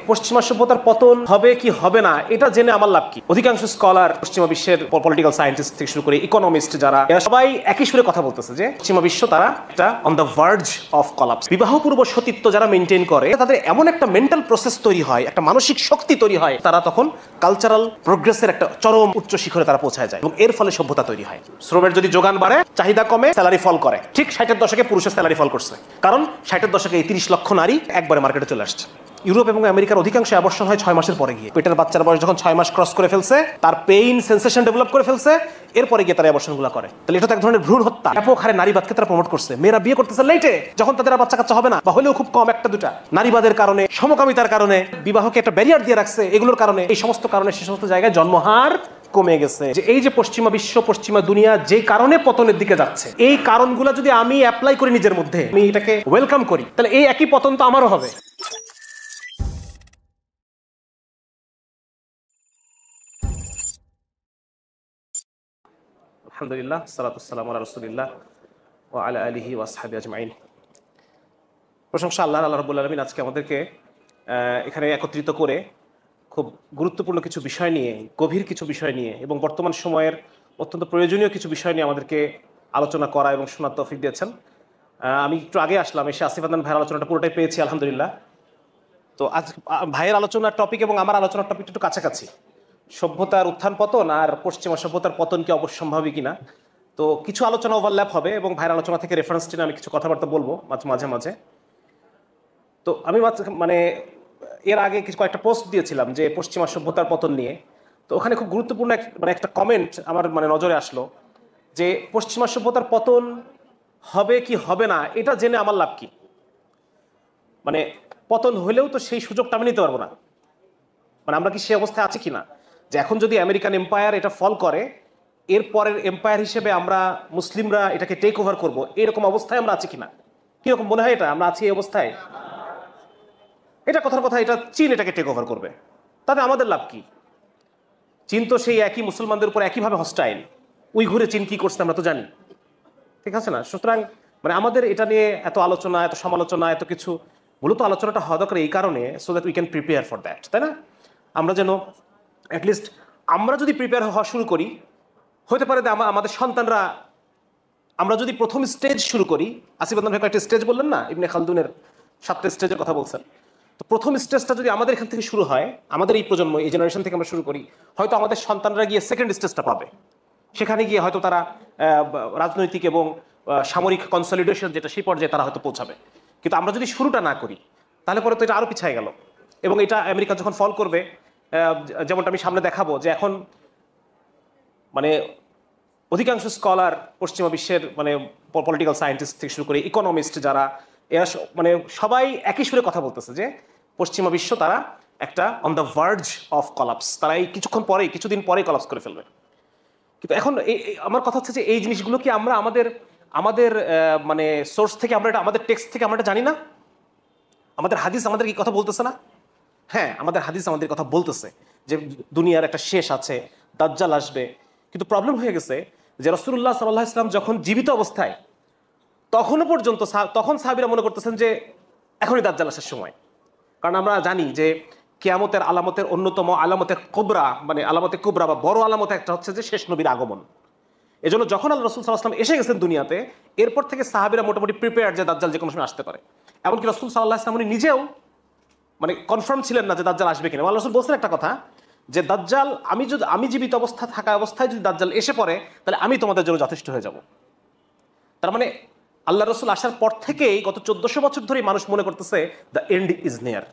পশ্চিমা সভ্যতার পতন হবে কি হবে না এটা জেনে আমার লাভ কি? অধিকাংশ স্কলার, পশ্চিমা বিশ্বের পলিটিক্যাল সায়েন্টিস্ট থেকে শুরু করে ইকোনমিস্ট যারা, এরা সবাই একই সুরে কথা বলতেছে যে পশ্চিমা বিশ্ব তারা একটা on the verge of collapse. বিবাহপূর্ব সতীত্ব যারা মেনটেন করে তাদের এমন একটা মেন্টাল প্রসেস তৈরি হয়, একটা মানসিক শক্তি তৈরি হয়, তারা তখন কালচারাল প্রোগ্রেসের একটা চরম উচ্চ শিখরে তারা পৌঁছায় যায় এবং এর ফলে সভ্যতা তৈরি হয়। শ্রমের যদি যোগান বাড়ে, চাহিদা কমে, স্যালারি ফল করে। ঠিক 60-এর দশকে পুরুষের স্যালারি ফল করছে, কারণ 60-এর দশকে 30 লক্ষ নারী একবারে মার্কেটে চলে আসছে। ইউরোপ এবং আমেরিকার অধিকাংশ অ্যাবর্শন হয় 6 মাসের পরে গিয়ে। পেটের বাচ্চার বয়স যখন 6 মাস ক্রস করে ফেলছে, তার পেইন সেন্সেশন ডেভেলপ করে ফেলছে, এরপরে গিয়ে তারা অ্যাবর্শনগুলো করে। তাহলে এটা তো এক ধরনের ভ্রূণ হত্যা। ব্যাপক হারে নারীবাদকে তারা প্রমোট করছে। মেয়েরা বিয়ে করতেছে লেটে, যখন তাদের বাচ্চা কাচ্চা হবে না, বা হলেও খুব কম, একটা দুটা। নারীবাদের কারণে, সমকামিতার কারণে, বিবাহকে একটা ব্যারিয়ার দিয়ে রাখছে, এগুলোর কারণে, এই সমস্ত কারণে সে সমস্ত জায়গায় জন্মহার কমে গেছে। যে এই যে পশ্চিমা বিশ্ব, পশ্চিমা দুনিয়া যে কারণে পতনের দিকে যাচ্ছে, এই কারণগুলো যদি আমি অ্যাপ্লাই করি নিজের মধ্যে, আমি এটাকে ওয়েলকাম করি, তাহলে এই একই পতন তো আমারও হবে। আলহামদুলিল্লাহ, সালাতু ওয়াসসালামু আলা রাসূলিল্লাহ ওয়া আলা আলিহি ওয়া আসহাবিহি আজমাইন। প্রশংসা আল্লাহর। আল্লাহ রাব্বুল আলামিন আজকে আমাদেরকে এখানে একত্রিত করে খুব গুরুত্বপূর্ণ কিছু বিষয় নিয়ে, গভীর কিছু বিষয় নিয়ে এবং বর্তমান সময়ের অত্যন্ত প্রয়োজনীয় কিছু বিষয় নিয়ে আমাদেরকে আলোচনা করা এবং শোনার তৌফিক দিয়েছেন। আমি একটু আগে আসলাম, এসে আসিফ আদনান ভাইয়ের আলোচনাটা পুরোটাই পেয়েছি, আলহামদুলিল্লাহ। তো আজ ভাইয়ের আলোচনার টপিক এবং আমার আলোচনার টপিকটা একটু কাছাকাছি। সভ্যতার উত্থান পতন আর পশ্চিমা সভ্যতার পতন কি অবশ্যম্ভাবী কিনা, তো কিছু আলোচনা ওভারল্যাপ হবে এবং ভাইয়ের আলোচনা থেকে রেফারেন্স টেনে আমি কিছু কথাবার্তা বলবো মাঝে মাঝে। তো আমি মানে এর আগে কিছু কয়েকটা পোস্ট দিয়েছিলাম যে পশ্চিমা সভ্যতার পতন নিয়ে। তো ওখানে খুব গুরুত্বপূর্ণ একটা কমেন্ট আমার নজরে আসলো যে পশ্চিমা সভ্যতার পতন হবে কি হবে না এটা জেনে আমার লাভ কি? মানে পতন হলেও তো সেই সুযোগটা আমি নিতে পারবো না। মানে আমরা কি সেই অবস্থায় আছি কিনা যে এখন যদি আমেরিকান এম্পায়ার এটা ফল করে, এরপরের এম্পায়ার হিসেবে আমরা মুসলিমরা এটাকে টেক ওভার করবো, এরকম অবস্থায় আমরা আছি কিনা? কিরকম মনে হয় এটা আমরা আছি এই অবস্থায়? এটা কথার কথা, এটা চীন এটাকে টেক ওভার করবে, তাতে আমাদের লাভ কি? চীন তো সেই একই মুসলমানদের উপর একইভাবে হস্টাইল। উইঘুরে চীন কি করছে আমরা তো জানি, ঠিক আছে না? সুতরাং মানে আমাদের এটা নিয়ে এত আলোচনা, এত সমালোচনা, এত কিছু, মূলত আলোচনাটা হওয়া দরকার এই কারণে, so that we can prepare for that, তাই না? আমরা যেন অ্যাটলিস্ট আমরা যদি প্রিপেয়ার হওয়া শুরু করি, হতে পারে যে আমাদের সন্তানরা, আমরা যদি প্রথম স্টেজ শুরু করি, আসিফ আদনান ভাই কয়েকটা স্টেজ বললেন না, ইবনে খালদুনের 7টা স্টেজের কথা বলছেন। তো প্রথম স্টেজটা যদি আমাদের এখান থেকে শুরু হয়, আমাদের এই প্রজন্ম, এই জেনারেশন থেকে আমরা শুরু করি, হয়তো আমাদের সন্তানরা গিয়ে সেকেন্ড স্টেজটা পাবে। সেখানে গিয়ে হয়তো তারা রাজনৈতিক এবং সামরিক কনসলিডেশন যেটা, সেই পর্যায়ে তারা হয়তো পৌঁছাবে। কিন্তু আমরা যদি শুরুটা না করি, তাহলে পরে তো এটা আরও পিছিয়ে গেল। এবং এটা আমেরিকা যখন ফল করবে, যেমনটা আমি সামনে দেখাবো, যে এখন মানে অধিকাংশ স্কলার, পশ্চিমা বিশ্বের মানে পলিটিক্যাল সায়েন্টিস্ট থেকে শুরু করে ইকোনমিস্ট যারা, এরা মানে সবাই একই সুরে কথা বলতেছে যে পশ্চিমা বিশ্ব তারা একটা on the verge of collapse, তারা এই কিছুদিন পরেই কলাপস করে ফেলবে। কিন্তু এখন আমার কথা হচ্ছে যে এই জিনিসগুলো কি আমরা আমাদের মানে সোর্স থেকে, আমরা এটা আমাদের টেক্সট থেকে আমরা এটা জানি না? আমাদের হাদিস আমাদের কি কথা বলতেছে না? হ্যাঁ, আমাদের হাদিস আমাদের কথা বলতেছে যে দুনিয়ার একটা শেষ আছে, দাজ্জাল আসবে। কিন্তু প্রবলেম হয়ে গেছে যে রাসূলুল্লাহ সাল্লাল্লাহু আলাইহি ওয়াসাল্লাম যখন জীবিত অবস্থায়, তখনও পর্যন্ত তখন সাহাবীরা মনে করতেছেন যে এখনই দাজ্জাল আসার সময়। কারণ আমরা জানি যে কিয়ামতের আলামতের অন্যতম আলামতে কুবরা, মানে আলামতে কুবরা বা বড় আলামত একটা হচ্ছে যে শেষ নবীর আগমন। এজন্য যখন আল্লাহ রাসূল সাল্লাল্লাহু আলাইহি ওয়াসাল্লাম এসে গেছেন দুনিয়াতে, এরপর থেকে সাহাবীরা মোটামুটি প্রিপেয়ার যে দাজ্জাল যে কোনো সময় আসতে পারে। এমনকি রাসূল সাল্লাল্লাহু আলাইহি ওয়াসাল্লাম নিজেও মানে কনফার্ম ছিলেন না যে দাজ্জাল আসবে কিনা। আল্লাহ রাসূল বলছেন একটা কথা যে দাজ্জাল, আমি জীবিত থাকা অবস্থায় যদি দাজ্জাল এসে পড়ে, তাহলে আমি তোমাদের জন্য যথেষ্ট হয়ে যাব। তার মানে আল্লাহ রাসূল আসার পর থেকেই গত 1400 বছর ধরেই মানুষ মনে করতেছে দ্য এন্ড ইজ নিয়ার।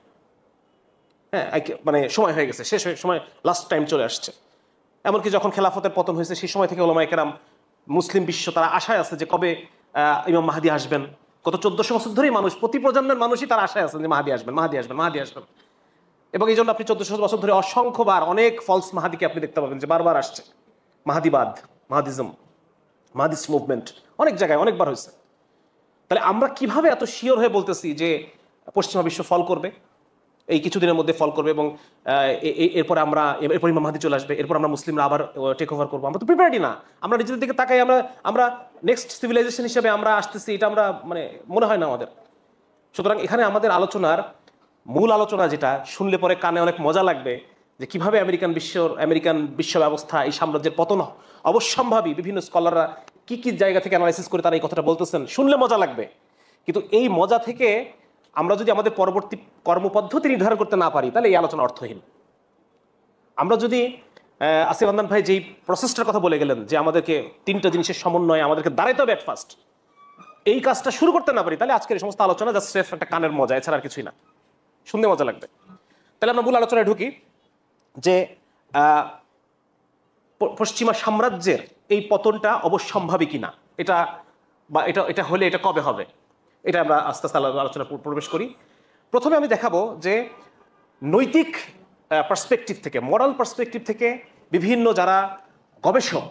হ্যাঁ, মানে সময় হয়ে গেছে, শেষ সময়, লাস্ট টাইম চলে আসছে। এমনকি যখন খেলাফতের পতন হয়েছে, সেই সময় থেকে উলামায়ে কেরাম, মুসলিম বিশ্ব তারা আশায় আছে যে কবে ইমাম মাহদী আসবেন। গত 1400 বছর ধরেই মানুষ, প্রতি প্রজন্মের মানুষই তারা আশায় আছেন যে মাহদী আসবেন। এবং এই জন্য আপনি 1400 বছর ধরে অসংখ্যবার অনেক ফলস মাহাদিকে আপনি দেখতে পাবেন যে বারবার আসছে। মাহাদিবাদ, মাহাদিজম, মাহাদিস মুভমেন্ট অনেক জায়গায় অনেকবার হয়েছে। তাহলে আমরা কিভাবে এত শিওর হয়ে বলতেছি যে পশ্চিমা বিশ্ব ফল করবে, এই কিছুদিনের মধ্যে ফল করবে, এবং এরপরে এরপর ইমাম মাহদী চলে আসবে, এরপর আমরা মুসলিমরা আবার টেক ওভার করবো? আমরা তো প্রিপেয়ারই না। আমরা নিজেদের দিকে তাকাই, আমরা নেক্সট সিভিলাইজেশন হিসেবে আমরা আসতেছি, এটা আমরা মানে মনে হয় না আমাদের। সুতরাং এখানে আমাদের আলোচনার মূল আলোচনা যেটা শুনলে পরে কানে অনেক মজা লাগবে, যে কিভাবে আমেরিকান বিশ্ব ব্যবস্থা এই সাম্রাজ্যের পতন অবশ্যম্ভাবী, বিভিন্ন স্কলাররা কি কি জায়গা থেকে অ্যানালাইসিস করে তারা এই কথাটা বলতেছেন, শুনলে মজা লাগবে। কিন্তু এই মজা থেকে আমরা যদি আমাদের পরবর্তী কর্মপদ্ধতি নির্ধারণ করতে না পারি, তাহলে এই আলোচনা অর্থহীন। আমরা যদি আসিফ আদনান ভাই যেই প্রসেসটার কথা বলে গেলেন, যে আমাদেরকে 3টা জিনিসের সমন্বয়ে আমাদেরকে দাঁড়াইতে হবে ফার্স্ট, এই কাজটা শুরু করতে না পারি, তাহলে আজকের এই সমস্ত আলোচনা জাস্ট স্রেফ একটা কানের মজা, এছাড়া আর কিছুই না, শুনতে মজা লাগবে। তাহলে আমরা মূল আলোচনায় ঢুকি, যে পশ্চিমা সাম্রাজ্যের এই পতনটা অবশ্যম্ভাবী কিনা, এটা বা এটা হলে এটা কবে হবে, এটা আমরা আস্তে আস্তে আলোচনা প্রবেশ করি। প্রথমে আমি দেখাবো যে নৈতিক পার্সপেক্টিভ থেকে, মরাল পার্সপেক্টিভ থেকে বিভিন্ন যারা গবেষক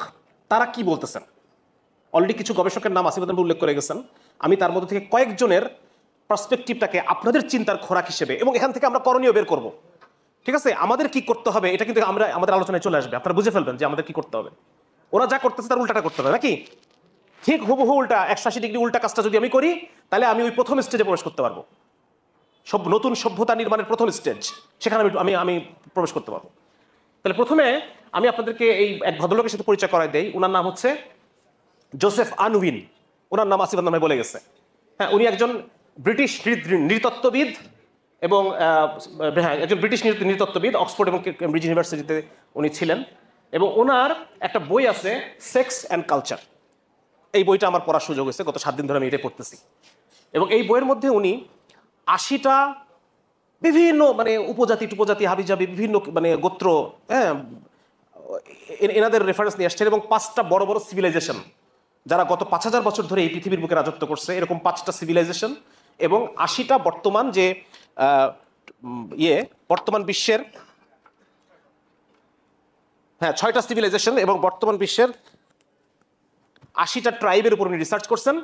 তারা কি বলতেছেন। অলরেডি কিছু গবেষকের নাম আসিফ আদনান উল্লেখ করে গেছেন, আমি তার মধ্যে থেকে কয়েকজনের পার্সপেক্টিভটাকে আপনাদের চিন্তার খোরাক হিসেবে, এবং এখান থেকে আমরা করণীয় বের করব। ঠিক আছে, আমাদের কি করতে হবে এটা কিন্তু আমাদের আলোচনায় চলে আসবে, আপনারা বুঝে ফেলবেন যে আমাদের কি করতে হবে। ওরা যা করতেছে তার উল্টাটা করতে হবে নাকি, ঠিক হুবহু উল্টা 180 ডিগ্রি উল্টা কাজটা যদি আমি করি, তাহলে আমি ওই প্রথম স্টেজে প্রবেশ করতে পারবো, নতুন সভ্যতা নির্মাণের প্রথম স্টেজ, সেখানে আমি প্রবেশ করতে পারবো। তাহলে প্রথমে আমি আপনাদেরকে এই এক ভদ্রলোকের সাথে পরিচয় করাই দেই। ওনার নাম হচ্ছে জোসেফ আনউইন। ওনার নাম আসিফ আদনান ভাই বলে গেছে। হ্যাঁ, উনি একজন ব্রিটিশ নৃতত্ত্ববিদ, এবং হ্যাঁ, একজন ব্রিটিশ নৃতত্ত্ববিদ, অক্সফোর্ড এবং কেমব্রিজ ইউনিভার্সিটিতে উনি ছিলেন। এবং ওনার একটা বই আছে, সেক্স অ্যান্ড কালচার। এই বইটা আমার পড়ার সুযোগ হয়েছে, গত 7 দিন ধরে আমি এটাই পড়তেছি। এবং এই বইয়ের মধ্যে উনি 80টা বিভিন্ন উপজাতি টুপজাতি হাবিজাবি বিভিন্ন গোত্র, হ্যাঁ, এনাদের রেফারেন্স নিয়ে আসছেন, এবং 5টা বড় বড় সিভিলাইজেশন যারা গত 5000 বছর ধরে এই পৃথিবীর বুকে রাজত্ব করছে, এরকম 5টা সিভিলাইজেশন, এবং 80টা বর্তমান যে বর্তমান বিশ্বের, হ্যাঁ, 6টা সিভিলাইজেশন এবং বর্তমান বিশ্বের 80টা ট্রাইবের উপর উনি রিসার্চ করছেন।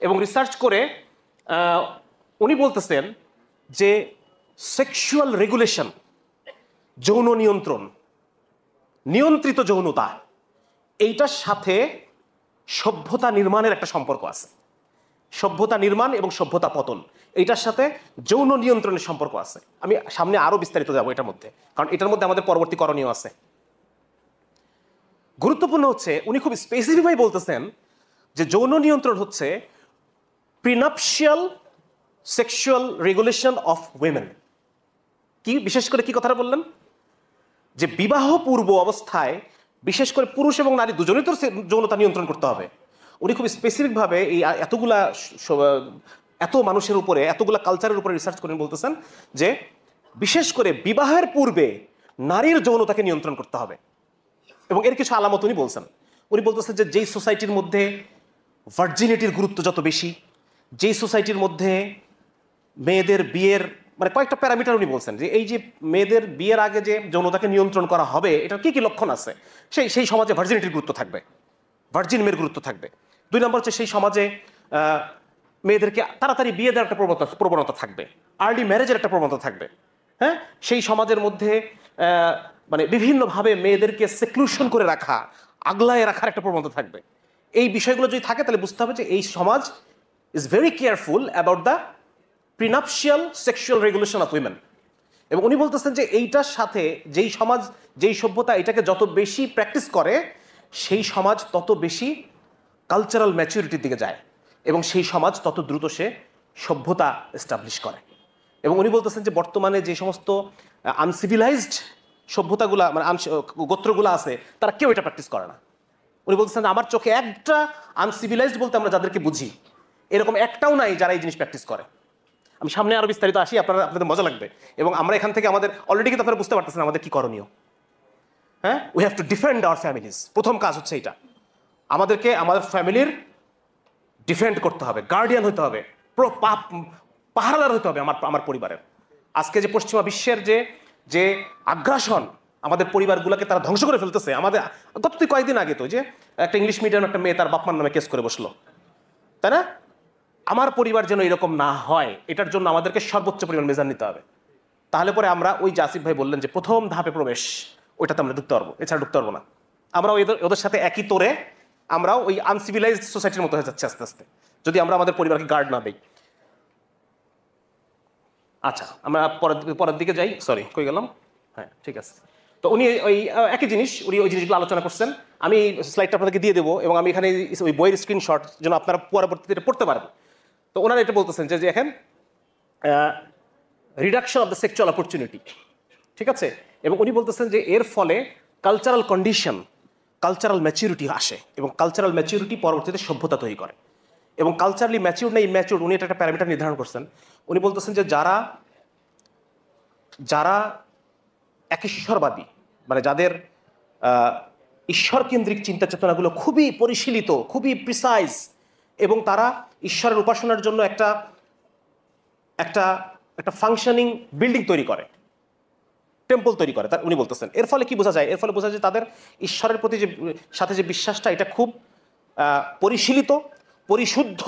এবং রিসার্চ করে উনি বলতেছেন যে সেক্সুয়াল রেগুলেশন, যৌন নিয়ন্ত্রণ, নিয়ন্ত্রিত যৌনতা, এইটার সাথে সভ্যতা নির্মাণের একটা সম্পর্ক আছে। সভ্যতা নির্মাণ এবং সভ্যতা পতন, এইটার সাথে যৌন নিয়ন্ত্রণের সম্পর্ক আছে। আমি সামনে আরো বিস্তারিত যাব এটার মধ্যে, কারণ এটার মধ্যে আমাদের পরবর্তী করণীয় আছে। গুরুত্বপূর্ণ হচ্ছে উনি খুব স্পেসিফিকভাবে বলতেছেন যে যৌন নিয়ন্ত্রণ হচ্ছে প্রিনাপশিয়াল সেক্সুয়াল রেগুলেশন অফ উইমেন। কি বিশেষ করে কি কথাটা বললেন, যে বিবাহ পূর্ব অবস্থায় বিশেষ করে পুরুষ এবং নারী দুজনেই তো যৌনতা নিয়ন্ত্রণ করতে হবে। উনি খুব স্পেসিফিকভাবে এই এত মানুষের উপরে, এতগুলা কালচারের উপরে রিসার্চ করে বলতেছেন যে বিশেষ করে বিবাহের পূর্বে নারীর যৌনতাকে নিয়ন্ত্রণ করতে হবে। এবং এর কিছু আলামত উনি বলছেন। উনি বলতেছেন যে যেই সোসাইটির মধ্যে ভার্জিনিটির গুরুত্ব যত বেশি, যেই সোসাইটির মধ্যে মেয়েদের বিয়ের কয়েকটা প্যারামিটার উনি বলছেন, যে এই যে মেয়েদের বিয়ের আগে যে যৌনতাকে নিয়ন্ত্রণ করা হবে, এটার কি কি লক্ষণ আছে, সেই সমাজে ভার্জিনিটির গুরুত্ব থাকবে, ভার্জিন মেয়ের গুরুত্ব থাকবে। 2 নম্বর হচ্ছে সেই সমাজে মেয়েদেরকে তাড়াতাড়ি বিয়ে দেওয়ার একটা প্রবণতা থাকবে, আর্লি ম্যারেজের একটা প্রবণতা থাকবে। হ্যাঁ, সেই সমাজের মধ্যে বিভিন্নভাবে মেয়েদেরকে সেক্লুশন করে রাখা, আগলায় রাখার একটা প্রবণতা থাকবে। এই বিষয়গুলো যদি থাকে, তাহলে বুঝতে হবে যে এই সমাজ is very careful about the prenuptial sexual regulation of women. এবং উনি বলতেছেন যে এইটার সাথে যেই সমাজ, যেই সভ্যতা এটাকে যত বেশি প্র্যাকটিস করে, সেই সমাজ তত বেশি কালচারাল ম্যাচুরিটির দিকে যায়, এবং সেই সমাজ তত দ্রুত সে সভ্যতা এস্টাবলিশ করে। এবং উনি বলতেছেন যে বর্তমানে যে সমস্ত আনসিভিলাইজড সভ্যতাগুলা গোত্রগুলা আছে, তারা কেউ এটা প্র্যাকটিস করে না। উনি বলতেছেন যে আমার চোখে একটা আনসিভিলাইজড বলতে আমরা যাদেরকে বুঝি, এরকম একটাও নাই যারা এই জিনিস প্র্যাকটিস করে। আমি সামনে আরো বিস্তারিত আসি, আপনাদের মজা লাগবে। এবং আমরা এখান থেকে আমাদের অলরেডি কিন্তু আপনারা বুঝতে পারতেছেন আমাদের কি করণীয়। হ্যাঁ, we have to defend our families. প্রথম কাজ হচ্ছে এটা, আমাদেরকে আমাদের ফ্যামিলির ডিফেন্ড করতে হবে, গার্ডিয়ান হতে হবে, পাহারাদার হতে হবে আমার পরিবারের। আজকে যে পশ্চিমা বিশ্বের যে আগ্রাসন আমাদের পরিবারগুলোকে তারা ধ্বংস করে ফেলতেছে। আমাদের গত কয়েকদিন আগে তো যে একটা ইংলিশ মিডিয়াম একটা মেয়ে তার বাপমার নামে কেস করে বসলো, তাই না? আমার পরিবার যেন এরকম না হয়, এটার জন্য আমাদেরকে সর্বোচ্চ পরিমাণ মেজার নিতে হবে। তাহলে পরে আমরা ওই যে আসিফ ভাই বললেন যে প্রথম ধাপে প্রবেশ, ওইটাতে আমরা ঢুকতে পারবো, এছাড়া ঢুকতে পারবো না। আমরা ওদের সাথে একই তোরে আমরাও ওই আনসিভিলাইজড সোসাইটির মতো হয়ে যাচ্ছে আস্তে আস্তে, যদি আমরা আমাদের পরিবারকে গার্ড না দিই। আচ্ছা, আমরা পরের দিকে যাই। সরি, কই গেলাম? হ্যাঁ, ঠিক আছে। তো উনি ওই একই জিনিস, উনি ওই জিনিসগুলো আলোচনা করছেন। আমি স্লাইডটা আপনাদেরকে দিয়ে দেবো এবং আমি এখানে ওই বইয়ের স্ক্রিনশট যেন আপনারা পরবর্তীতে পড়তে পারবেন। তো ওনারা এটা বলতেছেন যে দেখেন, reduction of the sexual opportunity, ঠিক আছে। এবং উনি বলতেছেন যে এর ফলে কালচারাল কন্ডিশন, কালচারাল ম্যাচিউরিটি আসে এবং কালচারাল ম্যাচিউরিটি পরবর্তীতে সভ্যতা তৈরি করে। এবং কালচারালি ম্যাচিউর না ইম্যাচিউর, উনি এটা একটা প্যারামিটার নির্ধারণ করছেন। উনি বলতেছেন যে যারা একেশ্বরবাদী, মানে যাদের ঈশ্বর কেন্দ্রিক চিন্তা চেতনাগুলো খুবই পরিশীলিত, খুবই প্রিসাইজ, এবং তারা ঈশ্বরের উপাসনার জন্য একটা একটা একটা ফাংশনিং বিল্ডিং তৈরি করে, টেম্পল তৈরি করে, উনি বলতেছেন এর ফলে কি বোঝা যায়? এর ফলে বোঝা যায় তাদের ঈশ্বরের প্রতি সাথে যে বিশ্বাসটা, এটা খুব পরিশীলিত, পরিশুদ্ধ,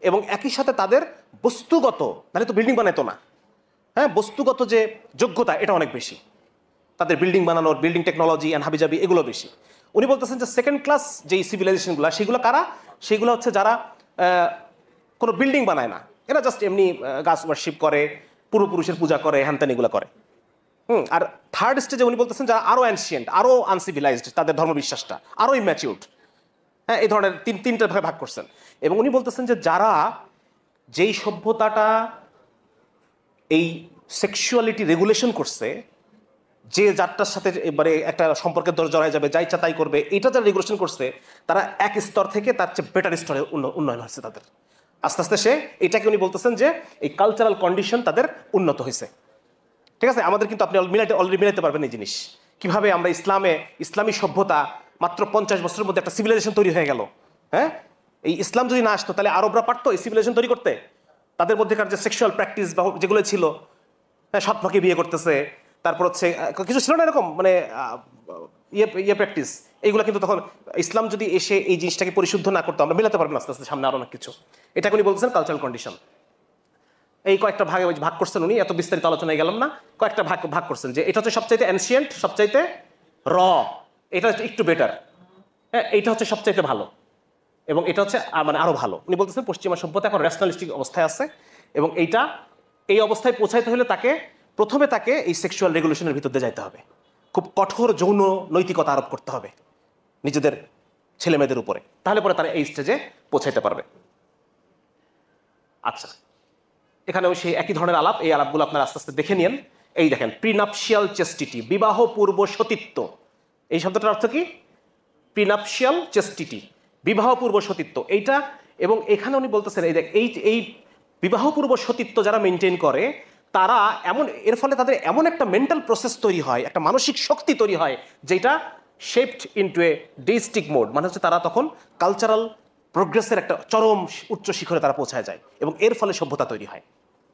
এবং একই সাথে তাদের বস্তুগত, তাহলে তো বিল্ডিং বানাইতো না, হ্যাঁ, বস্তুগত যে যোগ্যতা এটা অনেক বেশি, তাদের বিল্ডিং বানানোর, বিল্ডিং টেকনোলজি অ্যান্ড হাবিজাবি এগুলো বেশি। উনি বলতেছেন যে সেকেন্ড ক্লাস যেই সিভিলাইজেশনগুলো, সেগুলো কারা? সেগুলো হচ্ছে যারা কোনো বিল্ডিং বানায় না, এরা জাস্ট এমনি গাছ ওয়ার্শিপ করে, পূর্বপুরুষের পূজা করে, হ্যানত্যান এগুলো করে। আর থার্ড স্টেজে উনি বলতেছেন যারা আরো অ্যানশিয়েন্ট, আরো আনসিভিলাইজড, তাদের ধর্মবিশ্বাসটা আরো ইম্যাচিউরড, হ্যাঁ, এই ধরনের তিনটা ভাগে ভাগ করছেন। এবং উনি বলতেছেন যে যারা, যেই সভ্যতাটা এই সেক্সুয়ালিটি রেগুলেশন করছে, যে যারটার সাথে এবারে একটা সম্পর্কের দর জড়ায় যাবে, যা ইচ্ছা তাই করবে, এটা যারা রেগুলেশন করছে, তারা এক স্তর থেকে তার চেয়ে বেটার স্তরে উন্নয়ন হয়েছে তাদের। আস্তে আস্তে এটাকে উনি বলতেছেন যে এই কালচারাল কন্ডিশন তাদের উন্নত হয়েছে, ঠিক আছে। আমাদের কিন্তু আপনি অলরেডি মিলাইতে পারবেন এই জিনিস, কিভাবে আমরা ইসলামী সভ্যতা মাত্র 50 বছরের মধ্যে একটা সিভিলাইজেশন তৈরি হয়ে গেল। হ্যাঁ, এই ইসলাম যদি না আসতো তাহলে আরবরা পারতো এই সিভিলাইজেশন তৈরি করতে? তাদের মধ্যেকার যে সেক্সুয়াল প্র্যাকটিস বা যেগুলো ছিল, হ্যাঁ, সৎ ফাঁকে বিয়ে করতেছে, তারপর হচ্ছে কিছু ছিল না এরকম, মানে প্র্যাকটিস, এইগুলো কিন্তু তখন ইসলাম যদি এসে এই জিনিসটাকে পরিশুদ্ধ না করতো, আমরা মিলাতে পারবো না আস্তে আস্তে সামনে আরো অনেক কিছু। এটা উনি বলছেন কালচারাল কন্ডিশন। এই কয়েকটা ভাগে ভাগ করছেন উনি, এত বিস্তারিত আলোচনায় গেলাম না, কয়েকটা ভাগ করছেন যে এটা হচ্ছে সবচাইতে অ্যানশিয়েন্ট, সবচাইতে র, এটা হচ্ছে একটু বেটার, হ্যাঁ, এইটা হচ্ছে সবচাইতে ভালো, এবং এটা হচ্ছে মানে আরো ভালো। উনি বলতেছেন পশ্চিমা সভ্যতা এখন ন্যাশনালিস্টিক অবস্থায় আছে, এবং এই অবস্থায় পৌঁছাইতে হলে প্রথমে তাকে এই সেক্সুয়াল রেগুলেশনের ভিতর দিয়ে যাইতে হবে, খুব কঠোর যৌন নৈতিকতা আরোপ করতে হবে নিজেদের ছেলে মেয়েদের উপরে, তাহলে পরে তারা এই স্টেজে পৌঁছাইতে পারবে। আচ্ছা, এখানেও সেই একই ধরনের আলাপ, এই আলাপগুলো আপনারা আস্তে আস্তে দেখে নিন। এই দেখেন, প্রিনাপশিয়াল চেস্টিটি, বিবাহ পূর্ব সতীত্ব, এই শব্দটার অর্থ কি? প্রিনাপশিয়াল চেস্টিটি, বিবাহ পূর্ব সতীত্ব, এইটা। এবং এখানে উনি বলতেছেন এই বিবাহ পূর্ব সতীত্ব যারা মেনটেন করে, তারা এর ফলে তাদের এমন একটা মেন্টাল প্রসেস তৈরি হয়, একটা মানসিক শক্তি তৈরি হয়, যেটা শেপড ইনটু এ ডেইস্টিক মোড, মানে হচ্ছে তারা তখন কালচারাল প্রোগ্রেসের একটা চরম উচ্চ শিখরে তারা পৌঁছায় যায়, এবং এর ফলে সভ্যতা তৈরি হয়,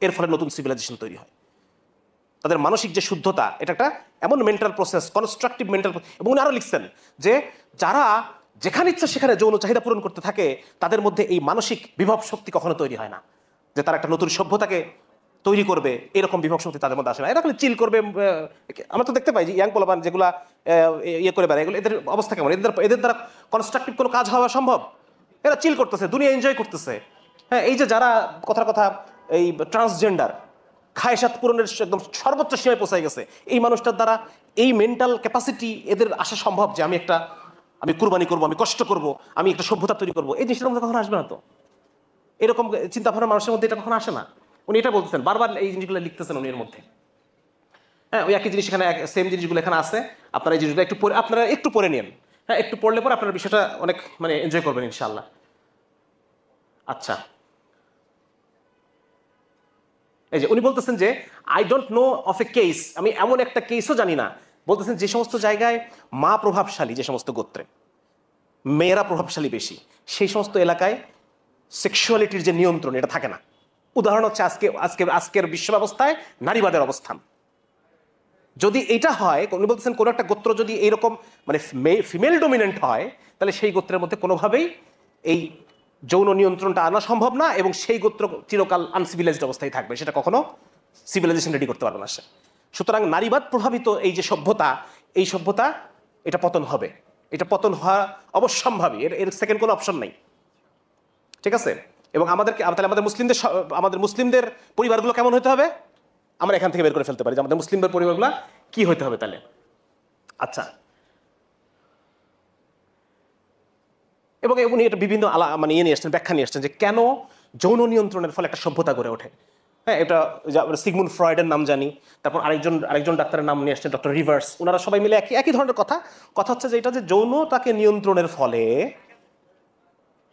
এর ফলে নতুন সিভিলাইজেশন তৈরি হয়। তাদের মানসিক যে শুদ্ধতা, এটা একটা এমন মেন্টাল প্রসেস, কনস্ট্রাকটিভ মেন্টাল। এবং উনি আরো লিখছেন যে যারা যেখানে ইচ্ছা সেখানে যৌন চাহিদা পূরণ করতে থাকে, তাদের মধ্যে এই মানসিক বিভব শক্তি কখনো তৈরি হয় না, যে তারা একটা নতুন সভ্যতাকে তৈরি করবে, এরকম বিভব শক্তি তাদের মধ্যে আসে না। এরা খালি চিল করবে। আমরা তো দেখতে পাই যে ইয়াং পোলাপান যেগুলা করে বেড়ায়, এগুলো এদের অবস্থা কেমন? এদের দ্বারা কনস্ট্রাকটিভ কোনো কাজ হওয়া সম্ভব? এরা চিল করতেছে, দুনিয়া এনজয় করতেছে। হ্যাঁ, এই যে যারা কথার কথা এই ট্রান্সজেন্ডার, খায়সাত পূরণের একদম সর্বোচ্চ সীমায় পৌঁছায় গেছে, এই মানুষটার দ্বারা এই মেন্টাল ক্যাপাসিটি এদের আসা সম্ভব যে আমি কুরবানি করবো, আমি কষ্ট করব, আমি একটা সভ্যতা তৈরি করবো, এই জিনিসটার মধ্যে কখনো আসবে না। তো এরকম চিন্তাভাবনা মানুষের মধ্যে এটা কখনো আসে না। উনি এটা বলতেছেন, বারবার এই জিনিসগুলো লিখতেছেন উনি এর মধ্যে। হ্যাঁ, ওই একই জিনিস এখানে, সেম জিনিসগুলো এখানে আছে। আপনারা এই জিনিসগুলো একটু পড়ে নিন। হ্যাঁ, একটু পড়লে পরে আপনার বিষয়টা অনেক মানে এনজয় করবেন ইনশাআল্লাহ। আচ্ছা, এই যে উনি বলতেছেন যে I don't know of A case, আমি এমন একটা কেসও জানি না। বলতেছেন যে সমস্ত জায়গায় মা প্রভাবশালী, যে সমস্ত গোত্রে মেয়েরা প্রভাবশালী বেশি, সেই সমস্ত এলাকায় সেক্সুয়ালিটির যে নিয়ন্ত্রণ, এটা থাকে না। উদাহরণ হচ্ছে আজকের বিশ্ব ব্যবস্থায় নারীবাদের অবস্থান। যদি এটা হয়, উনি বলতেছেন কোনো একটা গোত্র যদি এইরকম মানে ফিমেল ডমিনেন্ট হয়, তাহলে সেই গোত্রের মধ্যে কোনোভাবেই এই যৌন নিয়ন্ত্রণটা আনা সম্ভব না, এবং সেই গোত্র চিরকাল আনসিভিলাইজড অবস্থায় থাকবে, সেটা কখনো সিভিলাইজেশন রেডি করতে পারবে না সে। সুতরাং নারীবাদ প্রভাবিত এই যে সভ্যতা, এই সভ্যতা এটা পতন হবে, এটা পতন হওয়া অবশ্যম্ভাবী, এর সেকেন্ড কোনো অপশন নেই, ঠিক আছে। এবং আমাদের মুসলিমদের পরিবারগুলো কেমন হতে হবে? আমরা এখান থেকে বের করে ফেলতে পারি যে আমাদের মুসলিমদের পরিবারগুলো কি হইতে হবে তাহলে। আচ্ছা, এবং উনি এটা বিভিন্ন মানে ইয়ে নিয়ে আসছেন, ব্যাখ্যা নিয়ে আসছেন যে কেন যৌন নিয়ন্ত্রণের ফলে একটা সভ্যতা গড়ে ওঠে। হ্যাঁ, এটা সিগমুন্ড ফ্রয়েডের নাম জানি, তারপর আরেকজন ডাক্তারের নাম নিয়ে আসছেন ডক্টর রিভার্স, ওনারা সবাই মিলে একই ধরনের কথা হচ্ছে যে এটা যে যৌনতাকে নিয়ন্ত্রণের ফলে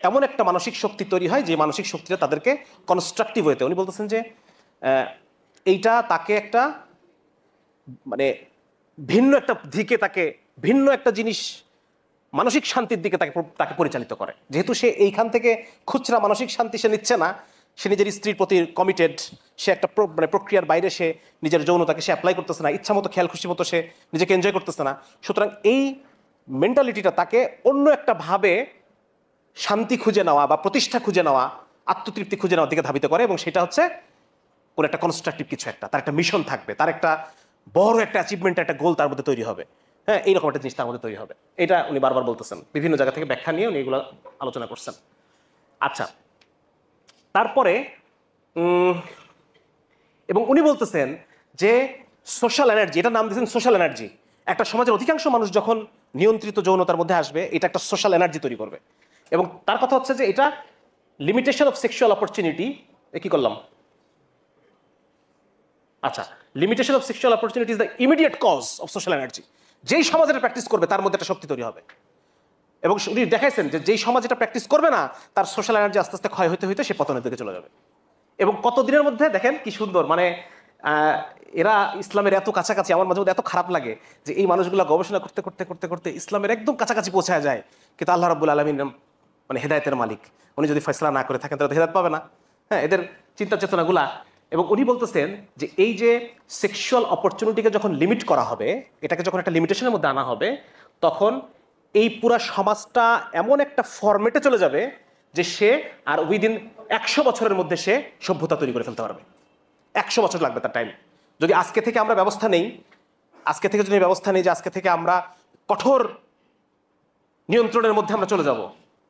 এমন একটা মানসিক শক্তি তৈরি হয় যে মানসিক শক্তিটা তাদেরকে কনস্ট্রাকটিভ হইতে, উনি বলতেছেন যে এইটা তাকে একটা মানে ভিন্ন একটা দিকে, তাকে ভিন্ন একটা জিনিস মানসিক শান্তির দিকে তাকে পরিচালিত করে। যেহেতু সে এইখান থেকে খুচরা মানসিক শান্তি সে নিচ্ছে না, সে নিজের স্ত্রীর প্রতি কমিটেড, সে একটা মানে প্রক্রিয়ার বাইরে সে নিজের যৌনতাকে সে অ্যাপ্লাই করতেছে না, ইচ্ছা মতো খেয়াল খুশি মতো সে নিজেকে এনজয় করতেছে না। সুতরাং এই মেন্টালিটিটা তাকে অন্য একটা ভাবে শান্তি খুঁজে নেওয়া বা প্রতিষ্ঠা খুঁজে নেওয়া, আত্মতৃপ্তি খুঁজে নেওয়ার দিকে ধাবিত করে, এবং সেটা হচ্ছে কোন একটা কনস্ট্রাকটিভ কিছু একটা, তার একটা মিশন থাকবে, তার একটা বড় একটা অ্যাচিভমেন্ট, একটা গোল তার মধ্যে তৈরি হবে। হ্যাঁ, এইরকম একটা জিনিস তার মধ্যে তৈরি হবে। এটা উনি বারবার বলতেছেন, বিভিন্ন জায়গা থেকে ব্যাখ্যা নিয়ে উনি এগুলো আলোচনা করছেন। আচ্ছা, তারপরে এবং উনি বলতেছেন যে সোশ্যাল এনার্জি, এটা নাম দিয়েছেন সোশ্যাল এনার্জি। একটা সমাজের অধিকাংশ মানুষ যখন নিয়ন্ত্রিত যৌনতার মধ্যে আসবে, এটা একটা সোশ্যাল এনার্জি তৈরি করবে। এবং তার কথা হচ্ছে যে এটা লিমিটেশন অফ সেক্সুয়াল অপরচুনিটি, কি করলাম, আচ্ছা, limitation of sexual opportunity is the immediate cause of social energy. যেই সমাজ এটা প্র্যাকটিস করবে তার মধ্যে একটা শক্তি তৈরি হবে। এবং উনি দেখাইছেন যে যেই সমাজ এটা প্র্যাকটিস করবে না, তার সোশ্যাল এনার্জি আস্তে আস্তে ক্ষয় হইতে হইতে সে পতনের দিকে চলে যাবে। এবং কত দিনের মধ্যে দেখেন কি সুন্দর, মানে এরা ইসলামের এত কাছাকাছি, আমার মাঝে মধ্যে এত খারাপ লাগে যে এই মানুষগুলো গবেষণা করতে করতে করতে করতে ইসলামের একদম কাছাকাছি পৌঁছায় যায়, কিন্তু আল্লাহ রাব্বুল আলামিন মানে হেদায়েতের মালিক, উনি যদি ফয়সালা না করে থাকেন তাহলে হেদায়েত পাবে না। হ্যাঁ, এদের চিন্তা চেতনাগুলা। এবং উনি বলতেছেন যে এই যে সেক্সুয়াল অপরচুনিটিকে যখন লিমিট করা হবে, এটাকে যখন একটা লিমিটেশনের মধ্যে আনা হবে, তখন এই পুরা সমাজটা এমন একটা ফরম্যাটে চলে যাবে যে সে আর উইদিন 100 বছরের মধ্যে সে সভ্যতা তৈরি করে ফেলতে পারবে। 100 বছর লাগবে তার টাইম। যদি আজকে থেকে আমরা ব্যবস্থা নেই, আজকে থেকে যদি ব্যবস্থা নেই যে আজকে থেকে আমরা কঠোর নিয়ন্ত্রণের মধ্যে আমরা চলে যাব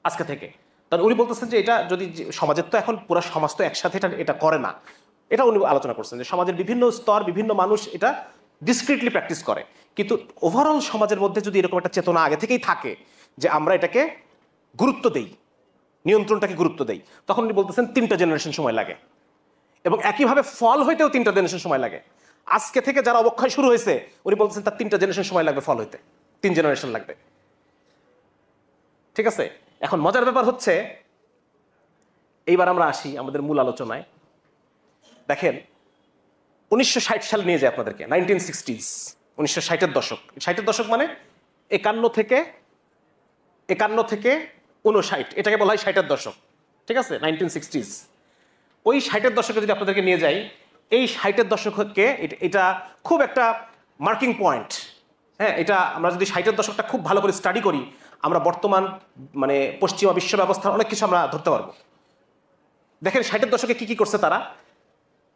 আজকে থেকে, তাহলে উনি বলতেছেন যে এটা যদি সমাজের তো এখন পুরো সমাজ তো একসাথে এটা করে না, এটা উনি আলোচনা করছেন যে সমাজের বিভিন্ন স্তর, বিভিন্ন মানুষ এটা ডিসক্রিটলি প্র্যাকটিস করে, কিন্তু ওভারঅল সমাজের মধ্যে যদি এরকম একটা চেতনা আগে থেকেই থাকে যে আমরা এটাকে গুরুত্ব দেই, নিয়ন্ত্রণটাকে গুরুত্ব দেই, তখন উনি বলতেছেন 3টা জেনারেশন সময় লাগে। এবং একইভাবে ফল হইতেও 3টা জেনারেশন সময় লাগে। আজকে থেকে যারা অবক্ষয় শুরু হয়েছে, উনি বলতেছেন তার 3টা জেনারেশন সময় লাগবে ফল হইতে, 3 জেনারেশন লাগবে। ঠিক আছে, এখন মজার ব্যাপার হচ্ছে, এইবার আমরা আসি আমাদের মূল আলোচনায়। দেখেন 1960 সাল নিয়ে যায় আপনাদেরকে, 1960s, 1960-এর দশক। 60-এর দশক মানে 51 থেকে 59, এটাকে বলা হয় 60-এর দশক। ঠিক আছে, 1960s। ওই 60-এর দশকে যদি আপনাদেরকে নিয়ে যাই, এই 60-এর দশককে এটা খুব একটা মার্কিং পয়েন্ট। হ্যাঁ, এটা আমরা যদি 60-এর দশকটা খুব ভালো করে স্টাডি করি, আমরা বর্তমান মানে পশ্চিমা বিশ্ব ব্যবস্থার অনেক কিছু আমরা ধরতে পারবো। দেখেন 60-এর দশকে কি করছে তারা।